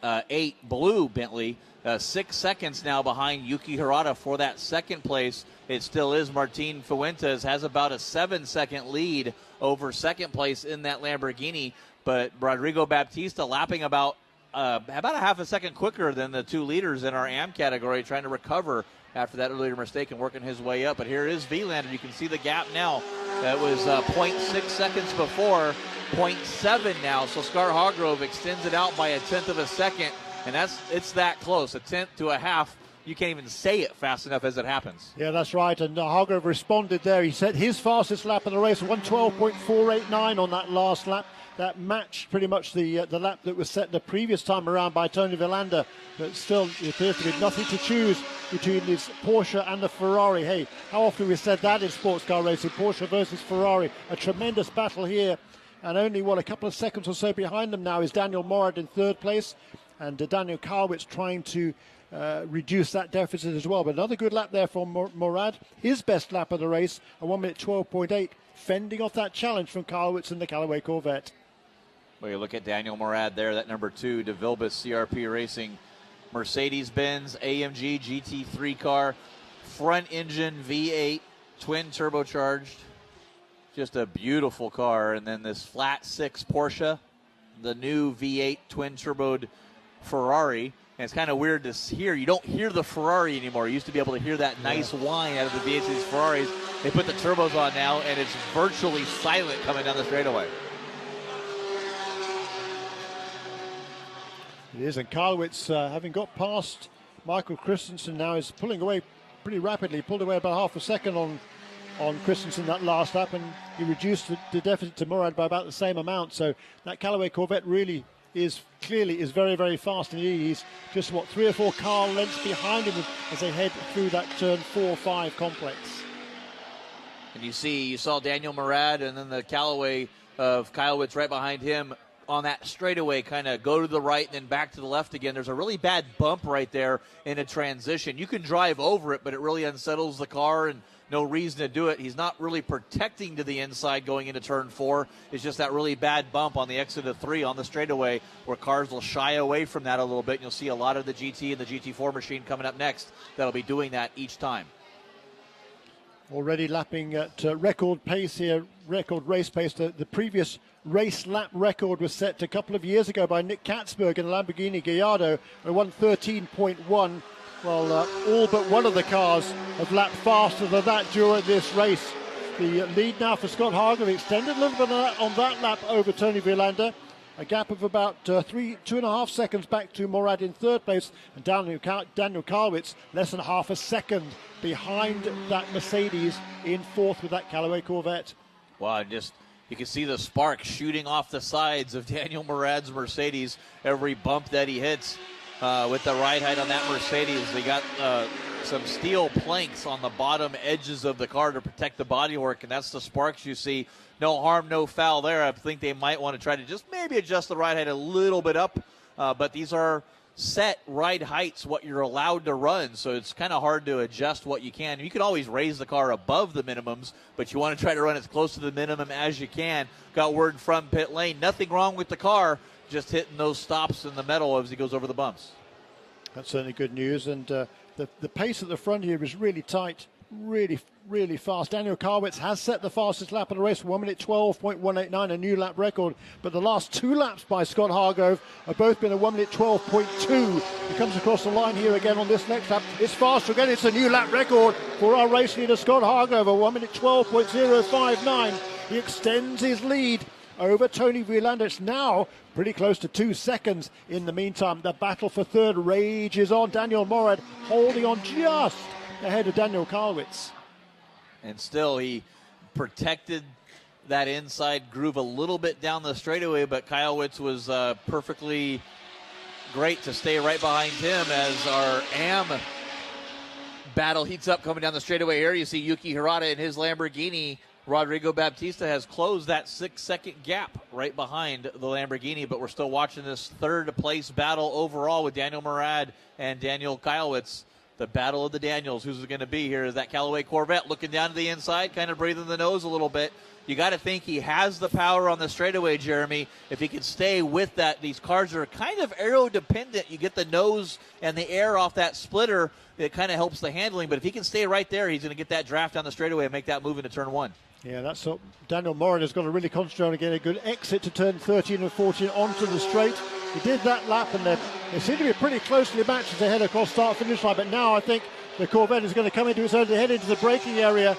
8 blue Bentley. 6 seconds now behind Yuki Hirata for that second place. It still is Martin Fuentes, has about a 7-second lead over second place in that Lamborghini, but Rodrigo Baptista lapping about a half a second quicker than the 2 leaders in our AM category, trying to recover after that earlier mistake and working his way up. But here is Villander. You can see the gap now. That was 0.6 seconds before, 0.7 now. So Scott Hargrove extends it out by 1/10 of a second, and it's that close, 1/10 to a half. You can't even say it fast enough as it happens. Yeah, that's right. And Hargrove responded there. He set his fastest lap of the race, 1:12.489 on that last lap. That matched pretty much the lap that was set the previous time around by Tony Villander. But still, it appears to be nothing to choose between this Porsche and the Ferrari. Hey, how often we've said that in sports car racing, Porsche versus Ferrari. A tremendous battle here. And only, a couple of seconds or so behind them now is Daniel Morad in third place. And Daniel Kowitz trying to reduce that deficit as well. But another good lap there from Morad. His best lap of the race, a 1 minute 12.8, fending off that challenge from Kowitz and the Callaway Corvette. Well, you look at Daniel Morad there, that number 2, De Vilbus CRP Racing, Mercedes-Benz AMG GT3 car, front engine V8, twin turbocharged, just a beautiful car. And then this flat 6 Porsche, the new V8 twin turboed Ferrari. And it's kind of weird to hear. You don't hear the Ferrari anymore. You used to be able to hear that nice whine out of the V8 of these Ferraris. They put the turbos on now, and it's virtually silent coming down the straightaway. It is, and Kowitz, having got past Michael Christensen now, is pulling away pretty rapidly. Pulled away about half a second on Christensen that last lap, and he reduced the deficit to Morad by about the same amount. So that Callaway Corvette really is very, very fast indeed. He's just 3 or 4 car lengths behind him as they head through that turn 4-5 complex. And you saw Daniel Morad and then the Callaway of Kowitz right behind him, on that straightaway, kind of go to the right and then back to the left again. There's a really bad bump right there in a transition. You can drive over it, but it really unsettles the car, and no reason to do it. He's not really protecting to the inside going into turn 4. It's just that really bad bump on the exit of 3 on the straightaway where cars will shy away from that a little bit. And you'll see a lot of the GT and the GT4 machine coming up next that'll be doing that each time. Already lapping at record pace here, record race pace. The previous race lap record was set a couple of years ago by Nick Katzberg in a Lamborghini Gallardo, who won 13.1. Well, all but one of the cars have lapped faster than that during this race. The lead now for Scott Hargrove extended a little bit on that lap over Tony Villander. A gap of about 2.5 seconds back to Morad in third place, and Daniel Karwitz less than half a second behind that Mercedes in fourth with that Callaway Corvette. Wow, you can see the spark shooting off the sides of Daniel Morad's Mercedes every bump that he hits with the ride height on that Mercedes. They got some steel planks on the bottom edges of the car to protect the bodywork, and that's the sparks you see. No harm, no foul there. I think they might want to try to just maybe adjust the ride height a little bit up, but these are set ride heights, what you're allowed to run, so it's kind of hard to adjust what you can. You can always raise the car above the minimums, but you want to try to run as close to the minimum as you can. Got word from pit lane, nothing wrong with the car, just hitting those stops in the metal as he goes over the bumps. That's certainly good news, and the pace at the front here is really tight, really fast. Daniel Karwitz has set the fastest lap of the race, 1 minute 12.189, a new lap record. But the last 2 laps by Scott Hargrove have both been a 1 minute 12.2. He comes across the line here again on this next lap. It's faster again. It's a new lap record for our race leader, Scott Hargrove, a 1 minute 12.059. He extends his lead over Tony Villander. It's now pretty close to 2 seconds. In the meantime, the battle for third rages on. Daniel Morad holding on just ahead of Daniel Karwitz. And still, he protected that inside groove a little bit down the straightaway, but Karwitz was perfectly great to stay right behind him as our AM battle heats up coming down the straightaway here. You see Yuki Hirata in his Lamborghini. Rodrigo Baptista has closed that 6-second gap right behind the Lamborghini, but we're still watching this third-place battle overall with Daniel Morad and Daniel Karwitz. The battle of the Daniels. Who's it going to be here? Is that Callaway Corvette looking down to the inside, kind of breathing the nose a little bit. You got to think he has the power on the straightaway, Jeremy. If he can stay with that, these cars are kind of aero-dependent. You get the nose and the air off that splitter. It kind of helps the handling. But if he can stay right there, he's going to get that draft down the straightaway and make that move into turn 1. Yeah, that's what Daniel Morad has got to really concentrate on, getting a good exit to turn 13 and 14 onto the straight. He did that lap, and they seem to be pretty closely matched as they head across start-finish line. But now I think the Corvette is going to come into its own. They head into the braking area,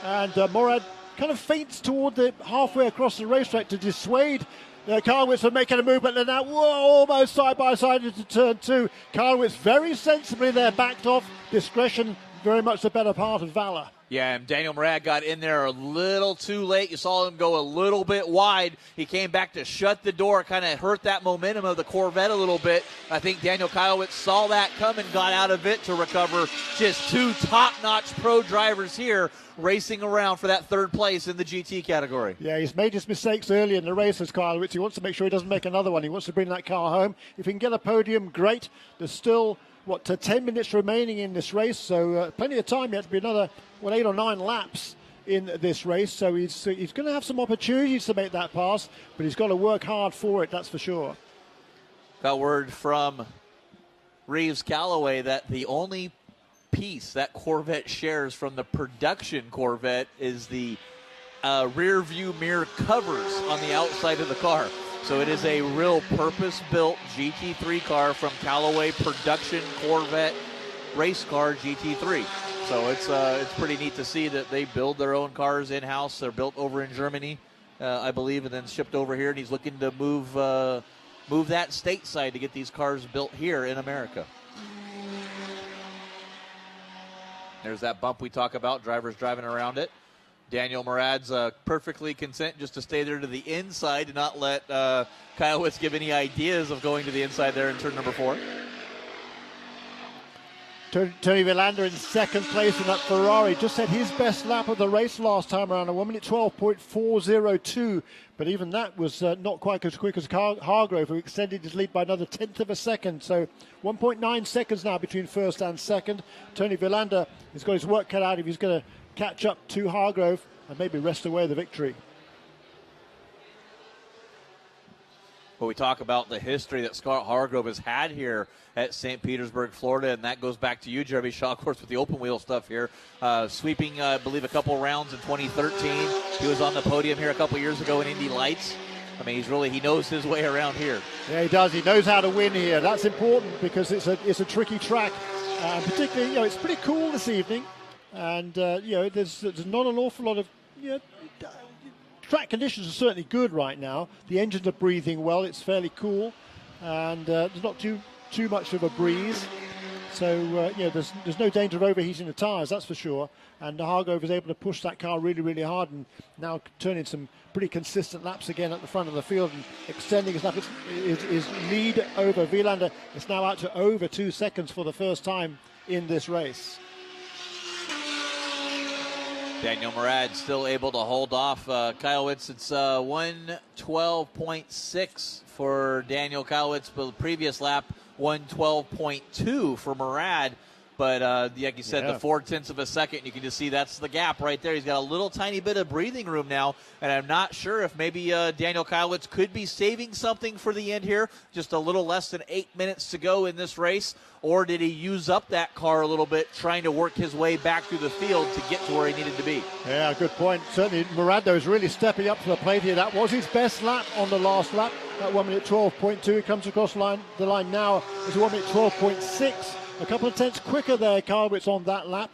and Morad kind of feints toward the halfway across the racetrack to dissuade Karwitz from making a move, but they're now almost side by side into turn 2. Karwitz very sensibly there, backed off. Discretion, very much the better part of valor. Yeah, and Daniel Morad got in there a little too late. You saw him go a little bit wide. He came back to shut the door, kind of hurt that momentum of the Corvette a little bit. I think Daniel Karwitz saw that come and got out of it to recover. Just 2 top-notch pro drivers here racing around for that third place in the GT category. Yeah, he's made his mistakes early in the race as Karwitz. He wants to make sure he doesn't make another one. He wants to bring that car home. If he can get a podium, great. There's still 10 minutes remaining in this race, so plenty of time yet to be another 8 or 9 laps in this race. So he's going to have some opportunities to make that pass, but he's got to work hard for it, that's for sure. Got word from Reeves Callaway that the only piece that Corvette shares from the production Corvette is the rear view mirror covers on the outside of the car. So it is a real purpose-built GT3 car from Callaway Production Corvette Race Car GT3. So it's pretty neat to see that they build their own cars in-house. They're built over in Germany, I believe, and then shipped over here. And he's looking to move that stateside to get these cars built here in America. There's that bump we talk about, drivers driving around it. Daniel Morad's perfectly content just to stay there to the inside and not let Karwitz give any ideas of going to the inside there in turn number 4. Tony Villander in second place in that Ferrari. Just had his best lap of the race last time around, a 1 minute 12.402. But even that was not quite as quick as Hargrove, who extended his lead by another 1/10 of a second. So 1.9 seconds now between first and second. Tony Villander has got his work cut out if he's going to catch up to Hargrove and maybe wrest away the victory. But we talk about the history that Scott Hargrove has had here at St. Petersburg, Florida, and that goes back to you, Jeremy Shaw, of course, with the open wheel stuff here. Sweeping, I believe, a couple rounds in 2013. He was on the podium here a couple years ago in Indy Lights. I mean, he knows his way around here. Yeah, he does. He knows how to win here. That's important because it's a tricky track. And particularly, it's pretty cool this evening. And, there's not an awful lot of, track conditions are certainly good right now. The engines are breathing well. It's fairly cool. And there's not too much of a breeze. So, there's no danger of overheating the tyres, that's for sure. And Hargrove is able to push that car really, really hard and now turning some pretty consistent laps again at the front of the field and extending his lap. His lead over Villander is now out to over 2 seconds for the first time in this race. Daniel Murad still able to hold off Kylewicz. It's 1:12.6 for Daniel Kylewicz, but the previous lap 1:12.2 for Murad. But like you said, the 0.4 of a second, you can just see that's the gap right there. He's got a little tiny bit of breathing room now, and I'm not sure if maybe Daniel Kylewicz could be saving something for the end here. Just a little less than 8 minutes to go in this race, or did he use up that car a little bit trying to work his way back through the field to get to where he needed to be? Yeah, good point. Certainly Murad, though, is really stepping up to the plate here. That was his best lap on the last lap. That 1 minute 12.2. He comes across the line now. It's 1 minute 12.6. A couple of tenths quicker there, Kylewicz, on that lap,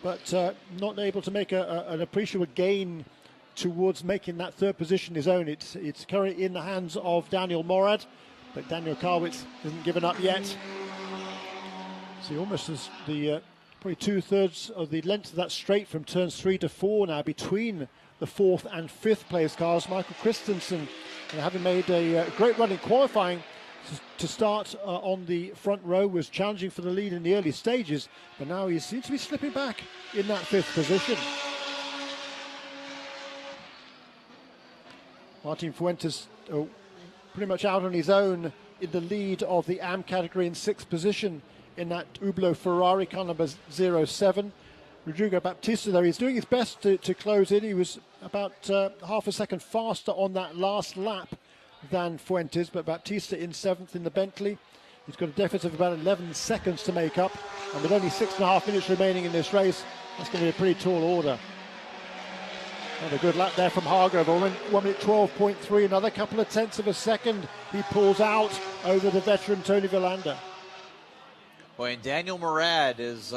but not able to make an appreciable gain towards making that third position his own. It's currently in the hands of Daniel Murad, but Daniel Kylewicz hasn't given up yet. So he almost has the probably 2/3 of the length of that straight from turns 3 to 4 now between the 4th and 5th place cars. Michael Christensen, having made a great run in qualifying to start on the front row, was challenging for the lead in the early stages, but now he seems to be slipping back in that 5th position. Martin Fuentes pretty much out on his own in the lead of the AM category in 6th position in that Hublot Ferrari, car number 07. Rodrigo Baptista, though, he's doing his best to close in. He was about half a second faster on that last lap than Fuentes, but Baptista in 7th in the Bentley. He's got a deficit of about 11 seconds to make up, and with only 6.5 minutes remaining in this race, that's going to be a pretty tall order. And a good lap there from Hargrove, 1 minute 12.3, another couple of tenths of a second he pulls out over the veteran Tony Villander. Well, and Daniel Murad has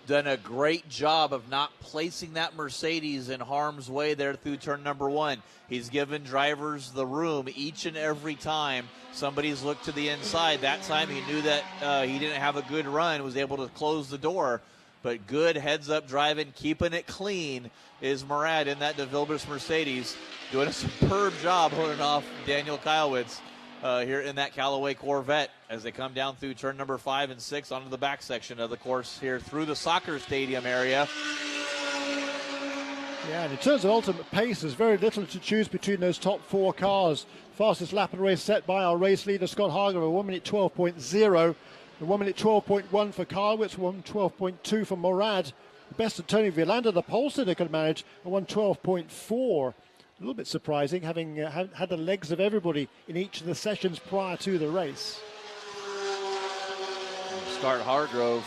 done a great job of not placing that Mercedes in harm's way there through turn number 1. He's given drivers the room each and every time somebody's looked to the inside. That time he knew that he didn't have a good run, was able to close the door. But good heads-up driving, keeping it clean is Murad in that De Villiers Mercedes, doing a superb job holding off Daniel Kylewicz here in that Callaway Corvette as they come down through turn number 5 and 6 onto the back section of the course here through the soccer stadium area. Yeah, and in terms of ultimate pace, there's very little to choose between those top 4 cars. Fastest lap of the race set by our race leader, Scott Hargrove, 1 minute 12.0. And 1 minute 12.1 for Kylewicz, 1:12.2 for Murad. The best of Tony Villander, the pole sitter, could manage a 1:12.4. A little bit surprising, having had the legs of everybody in each of the sessions prior to the race. Scott Hargrove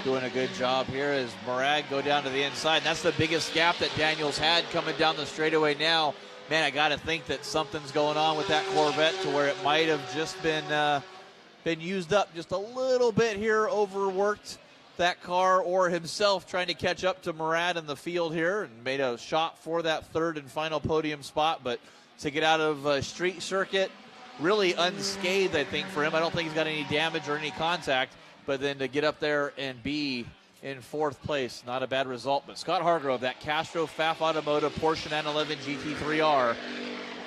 doing a good job here as Murad go down to the inside. And that's the biggest gap that Daniel's had coming down the straightaway now. Man, I got to think that something's going on with that Corvette to where it might have just been used up just a little bit here, overworked that car, or himself trying to catch up to Murad in the field here and made a shot for that third and final podium spot. But to get out of a street circuit really unscathed, I think, for him. I don't think he's got any damage or any contact, but then to get up there and be in 4th place, not a bad result. But Scott Hargrove, that Castro Pfaff Automotive Porsche 911 GT3R,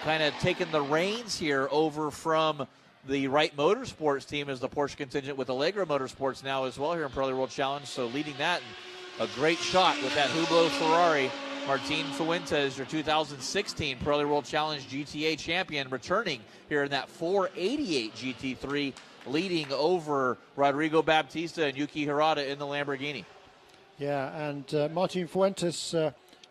kind of taking the reins here over from the Wright Motorsports team is the Porsche contingent with Allegra Motorsports now as well here in Pirelli World Challenge. So leading that, and a great shot with that Hublot Ferrari. Martin Fuentes, your 2016 Pirelli World Challenge GTA champion, returning here in that 488 GT3, leading over Rodrigo Baptista and Yuki Hirata in the Lamborghini. Yeah, and Martin Fuentes,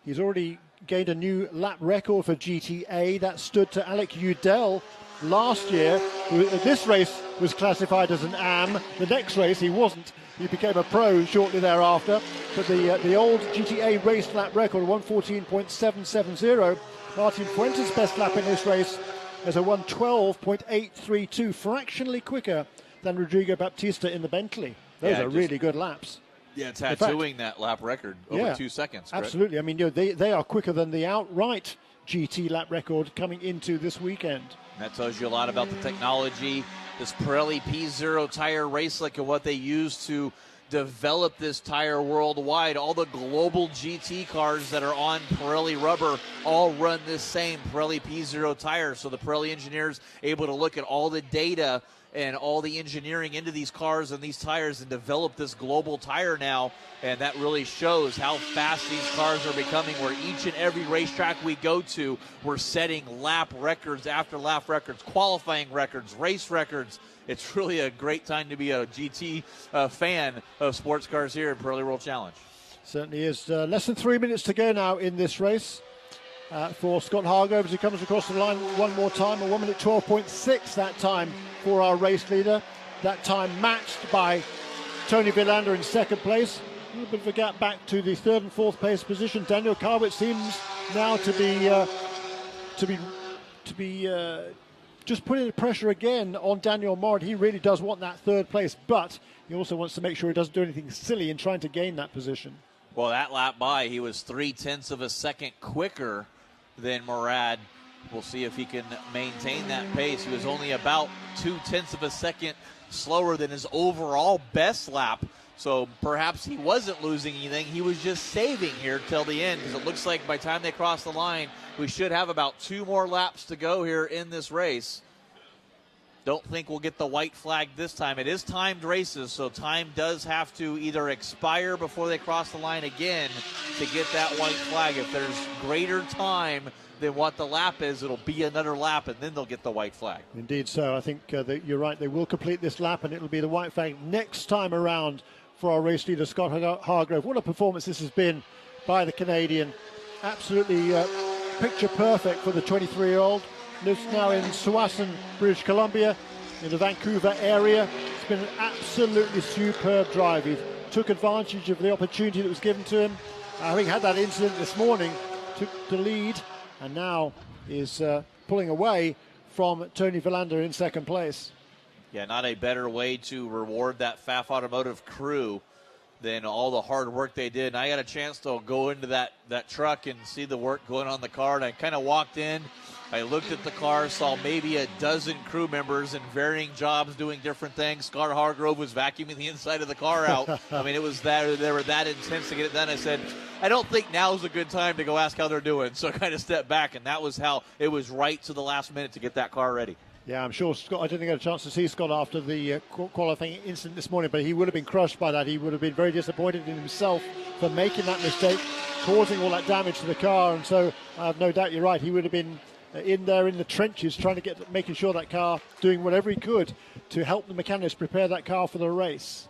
he's already gained a new lap record for GTA. That stood to Alec Udell last year, who this race was classified as an AM. The next race he wasn't. He became a pro shortly thereafter. But the old GTA race lap record, 114.770. Martin Fuentes' best lap in this race is a 112.832, fractionally quicker than Rodrigo Baptista in the Bentley. Those are really good laps. Yeah, tattooing that lap record over 2 seconds. Correct? Absolutely. I mean, they are quicker than the outright GT lap record coming into this weekend. And that tells you a lot about the technology, this Pirelli P0 tire race like and what they use to develop this tire worldwide. All the global GT cars that are on Pirelli rubber all run this same Pirelli P0 tire. So the Pirelli engineers able to look at all the data and all the engineering into these cars and these tires and develop this global tire now. And that really shows how fast these cars are becoming, where each and every racetrack we go to, we're setting lap records after lap records, qualifying records, race records. It's really a great time to be a GT fan of sports cars here at Pirelli World Challenge. Certainly is. Less than 3 minutes to go now in this race for Scott Hargrove as he comes across the line one more time. A 1 minute 12.6 that time for our race leader. That time matched by Tony Villander in second place. A little bit of a gap back to the third and fourth place position. Daniel Karbit seems now to be just putting the pressure again on Daniel Morad. He really does want that third place, but he also wants to make sure he doesn't do anything silly in trying to gain that position. Well, that lap by, he was 0.3 of a second quicker than Morad. We'll see if he can maintain that pace. He was only about 0.2 of a second slower than his overall best lap. So perhaps he wasn't losing anything. He was just saving here till the end, because it looks like by the time they cross the line, we should have about 2 more laps to go here in this race. Don't think we'll get the white flag this time. It is timed races, so time does have to either expire before they cross the line again to get that white flag. If there's greater time than what the lap is, it'll be another lap, and then they'll get the white flag. Indeed so. I think that you're right. They will complete this lap, and it'll be the white flag next time around for our race leader, Scott Hargrove. What a performance this has been by the Canadian. Absolutely picture perfect for the 23-year-old. Lives now in Tsawwassen, British Columbia, in the Vancouver area. It's been an absolutely superb drive. He took advantage of the opportunity that was given to him. Having had that incident this morning, took the lead, and now is pulling away from Tony Villander in second place. Yeah, not a better way to reward that FAF Automotive crew than all the hard work they did. And I got a chance to go into that truck and see the work going on the car. And I kind of walked in. I looked at the car, saw maybe a dozen crew members in varying jobs doing different things. Scott Hargrove was vacuuming the inside of the car out. I mean, it was that they were that intense to get it done. I said, I don't think now's a good time to go ask how they're doing. So I kind of stepped back, and that was how it was right to the last minute to get that car ready. Yeah, I'm sure Scott, I didn't get a chance to see Scott after the qualifying incident this morning, but he would have been crushed by that. He would have been very disappointed in himself for making that mistake, causing all that damage to the car. And so I have no doubt you're right. He would have been in there in the trenches trying to making sure that car, doing whatever he could to help the mechanics prepare that car for the race.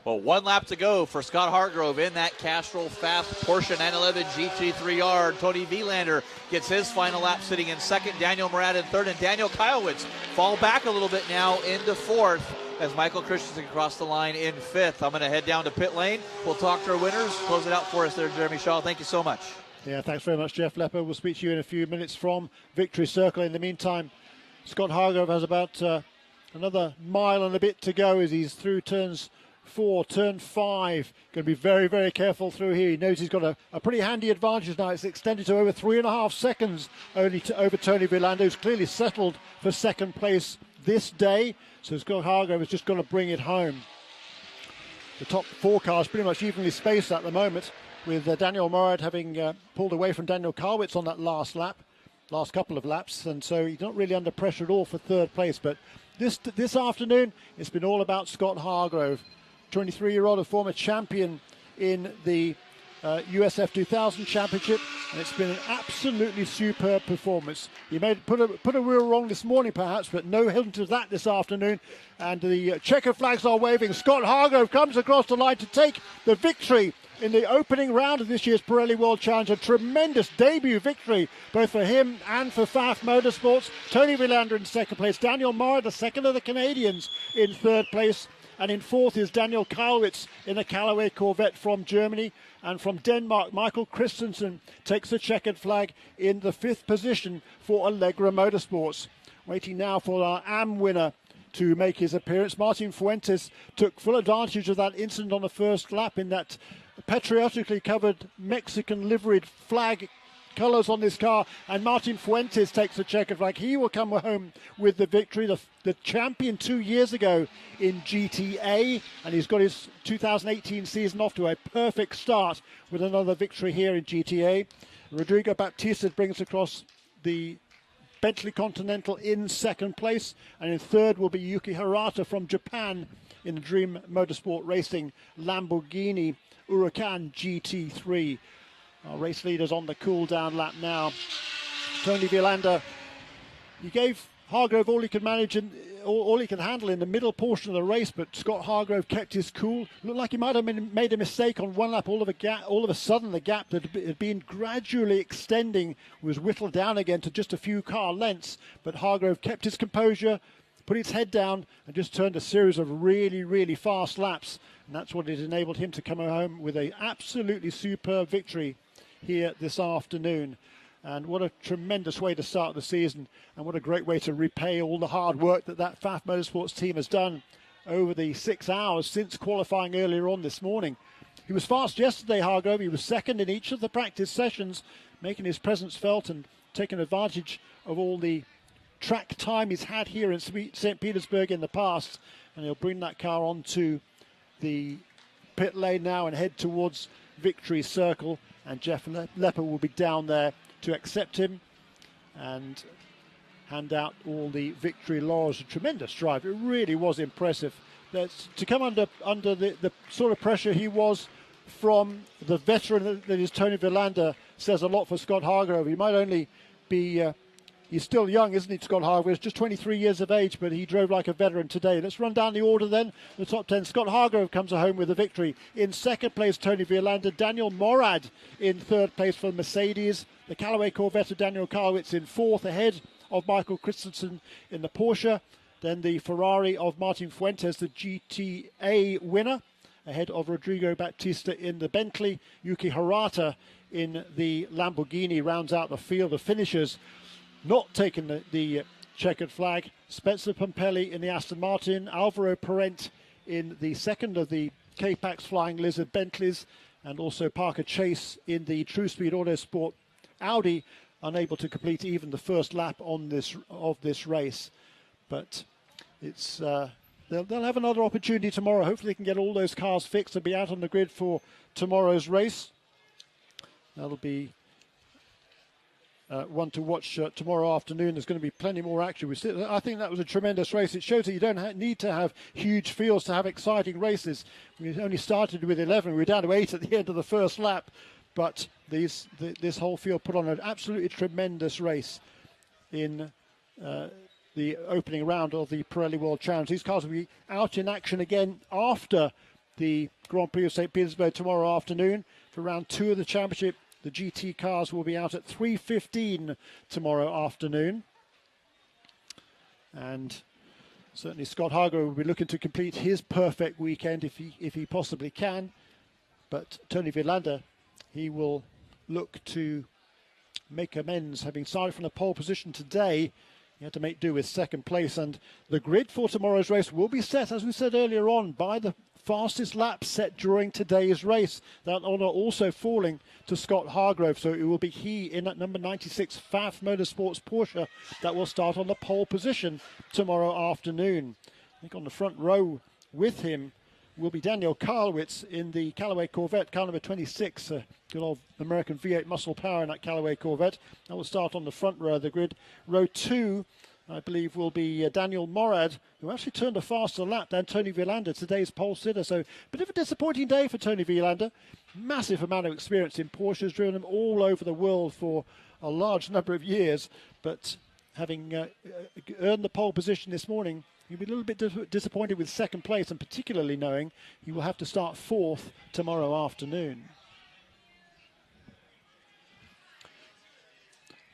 Well, 1 lap to go for Scott Hargrove in that Castrol FAF Porsche 911 GT3R. Tony Villander gets his final lap sitting in second. Daniel Morad in third, and Daniel Kylowitz fall back a little bit now into fourth as Michael Christensen crossed the line in fifth. I'm going to head down to pit lane. We'll talk to our winners. Close it out for us there, Jeremy Shaw. Thank you so much. Yeah, thanks very much, Jeff Lepper. We'll speak to you in a few minutes from Victory Circle. In the meantime, Scott Hargrove has about another mile and a bit to go as he's through turns 4, turn 5. Going to be very, very careful through here. He knows he's got a pretty handy advantage now. It's extended to over 3.5 seconds only over Tony Villander, who's clearly settled for second place this day. So Scott Hargrove has just got to bring it home. The top 4 cars pretty much evenly spaced at the moment, with Daniel Morad having pulled away from Daniel Karbit on that last couple of laps, and so he's not really under pressure at all for third place, but this afternoon, it's been all about Scott Hargrove, 23-year-old, a former champion in the USF 2000 Championship, and it's been an absolutely superb performance. He put a wheel wrong this morning, perhaps, but no hint of that this afternoon. And the checkered flags are waving. Scott Hargrove comes across the line to take the victory in the opening round of this year's Pirelli World Challenge. A tremendous debut victory, both for him and for Pfaff Motorsports. Tony Villander in second place. Daniel Maurer, the second of the Canadians, in third place. And in fourth is Daniel Kalwitz in a Callaway Corvette from Germany. And from Denmark, Michael Christensen takes the checkered flag in the fifth position for Allegra Motorsports. Waiting now for our AM winner to make his appearance. Martin Fuentes took full advantage of that incident on the first lap in that patriotically covered Mexican liveried flag colours on this car, and Martin Fuentes takes the checkered flag. He will come home with the victory, the champion 2 years ago in GTA, and he's got his 2018 season off to a perfect start with another victory here in GTA. Rodrigo Baptista brings across the Bentley Continental in second place, and in third will be Yuki Hirata from Japan in the Dream Motorsport Racing Lamborghini Huracan GT3. Our race leaders on the cool down lap now. Tony Villander, he gave Hargrove all he could manage and all he could handle in the middle portion of the race, but Scott Hargrove kept his cool. Looked like he might have made a mistake on one lap. All of a sudden, the gap that had been gradually extending was whittled down again to just a few car lengths. But Hargrove kept his composure, put his head down, and just turned a series of really, really fast laps. And that's what it enabled him to come home with an absolutely superb victory here this afternoon. And what a tremendous way to start the season, and what a great way to repay all the hard work that Pfaff Motorsports team has done over the 6 hours since qualifying earlier on this morning. He was fast yesterday, Hargrove. He was second in each of the practice sessions, making his presence felt and taking advantage of all the track time he's had here in St. Petersburg in the past. And he'll bring that car onto the pit lane now and head towards Victory Circle. And Jeff Lepper will be down there to accept him and hand out all the victory laurels. A tremendous drive. It really was impressive. To come under the sort of pressure he was from the veteran that is Tony Villander says a lot for Scott Hargrove. He might only be... he's still young, isn't he, Scott Hargrove? He's just 23 years of age, but he drove like a veteran today. Let's run down the order then. The top 10. Scott Hargrove comes home with a victory. In second place, Tony Villander. Daniel Morad in third place for Mercedes. The Callaway Corvette of Daniel Kalwitz in fourth, ahead of Michael Christensen in the Porsche. Then the Ferrari of Martin Fuentes, the GTA winner, ahead of Rodrigo Baptista in the Bentley. Yuki Hirata in the Lamborghini rounds out the field of finishers. Not taking the checkered flag. Spencer Pompelli in the Aston Martin. Alvaro Parent in the second of the K-Pax Flying Lizard Bentleys. And also Parker Chase in the True Speed Autosport Audi, unable to complete even the first lap of this race. But it's they'll have another opportunity tomorrow. Hopefully they can get all those cars fixed and be out on the grid for tomorrow's race. That'll be one to watch tomorrow afternoon. There's going to be plenty more action. I think that was a tremendous race. It shows that you don't need to have huge fields to have exciting races. We only started with 11. We were down to 8 at the end of the first lap. But this whole field put on an absolutely tremendous race in the opening round of the Pirelli World Challenge. These cars will be out in action again after the Grand Prix of St. Petersburg tomorrow afternoon for round 2 of the championship. The GT cars will be out at 3:15 tomorrow afternoon. And certainly Scott Hargrove will be looking to complete his perfect weekend if he possibly can. But Tony Villander, he will look to make amends. Having started from the pole position today, he had to make do with second place. And the grid for tomorrow's race will be set, as we said earlier on, by the fastest lap set during today's race. That honour also falling to Scott Hargrove. So it will be he in that number 96 Pfaff Motorsports Porsche that will start on the pole position tomorrow afternoon. I think on the front row with him will be Daniel Kalwitz in the Callaway Corvette, car number 26. Good old American V8 muscle power in that Callaway Corvette. That will start on the front row of the grid. Row 2, I believe, will be Daniel Morad, who actually turned a faster lap than Tony Villander, today's pole sitter. So a bit of a disappointing day for Tony Villander. Massive amount of experience in Porsche, has driven them all over the world for a large number of years. But having earned the pole position this morning, he'll be a little bit disappointed with second place, and particularly knowing he will have to start fourth tomorrow afternoon.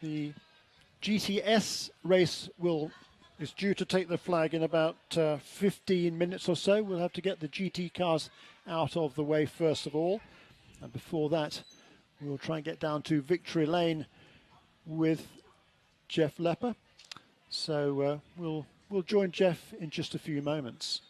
The GTS race is due to take the flag in about 15 minutes or so. We'll have to get the GT cars out of the way first of all, and before that we'll try and get down to Victory Lane with Jeff Lepper. So we'll join Jeff in just a few moments.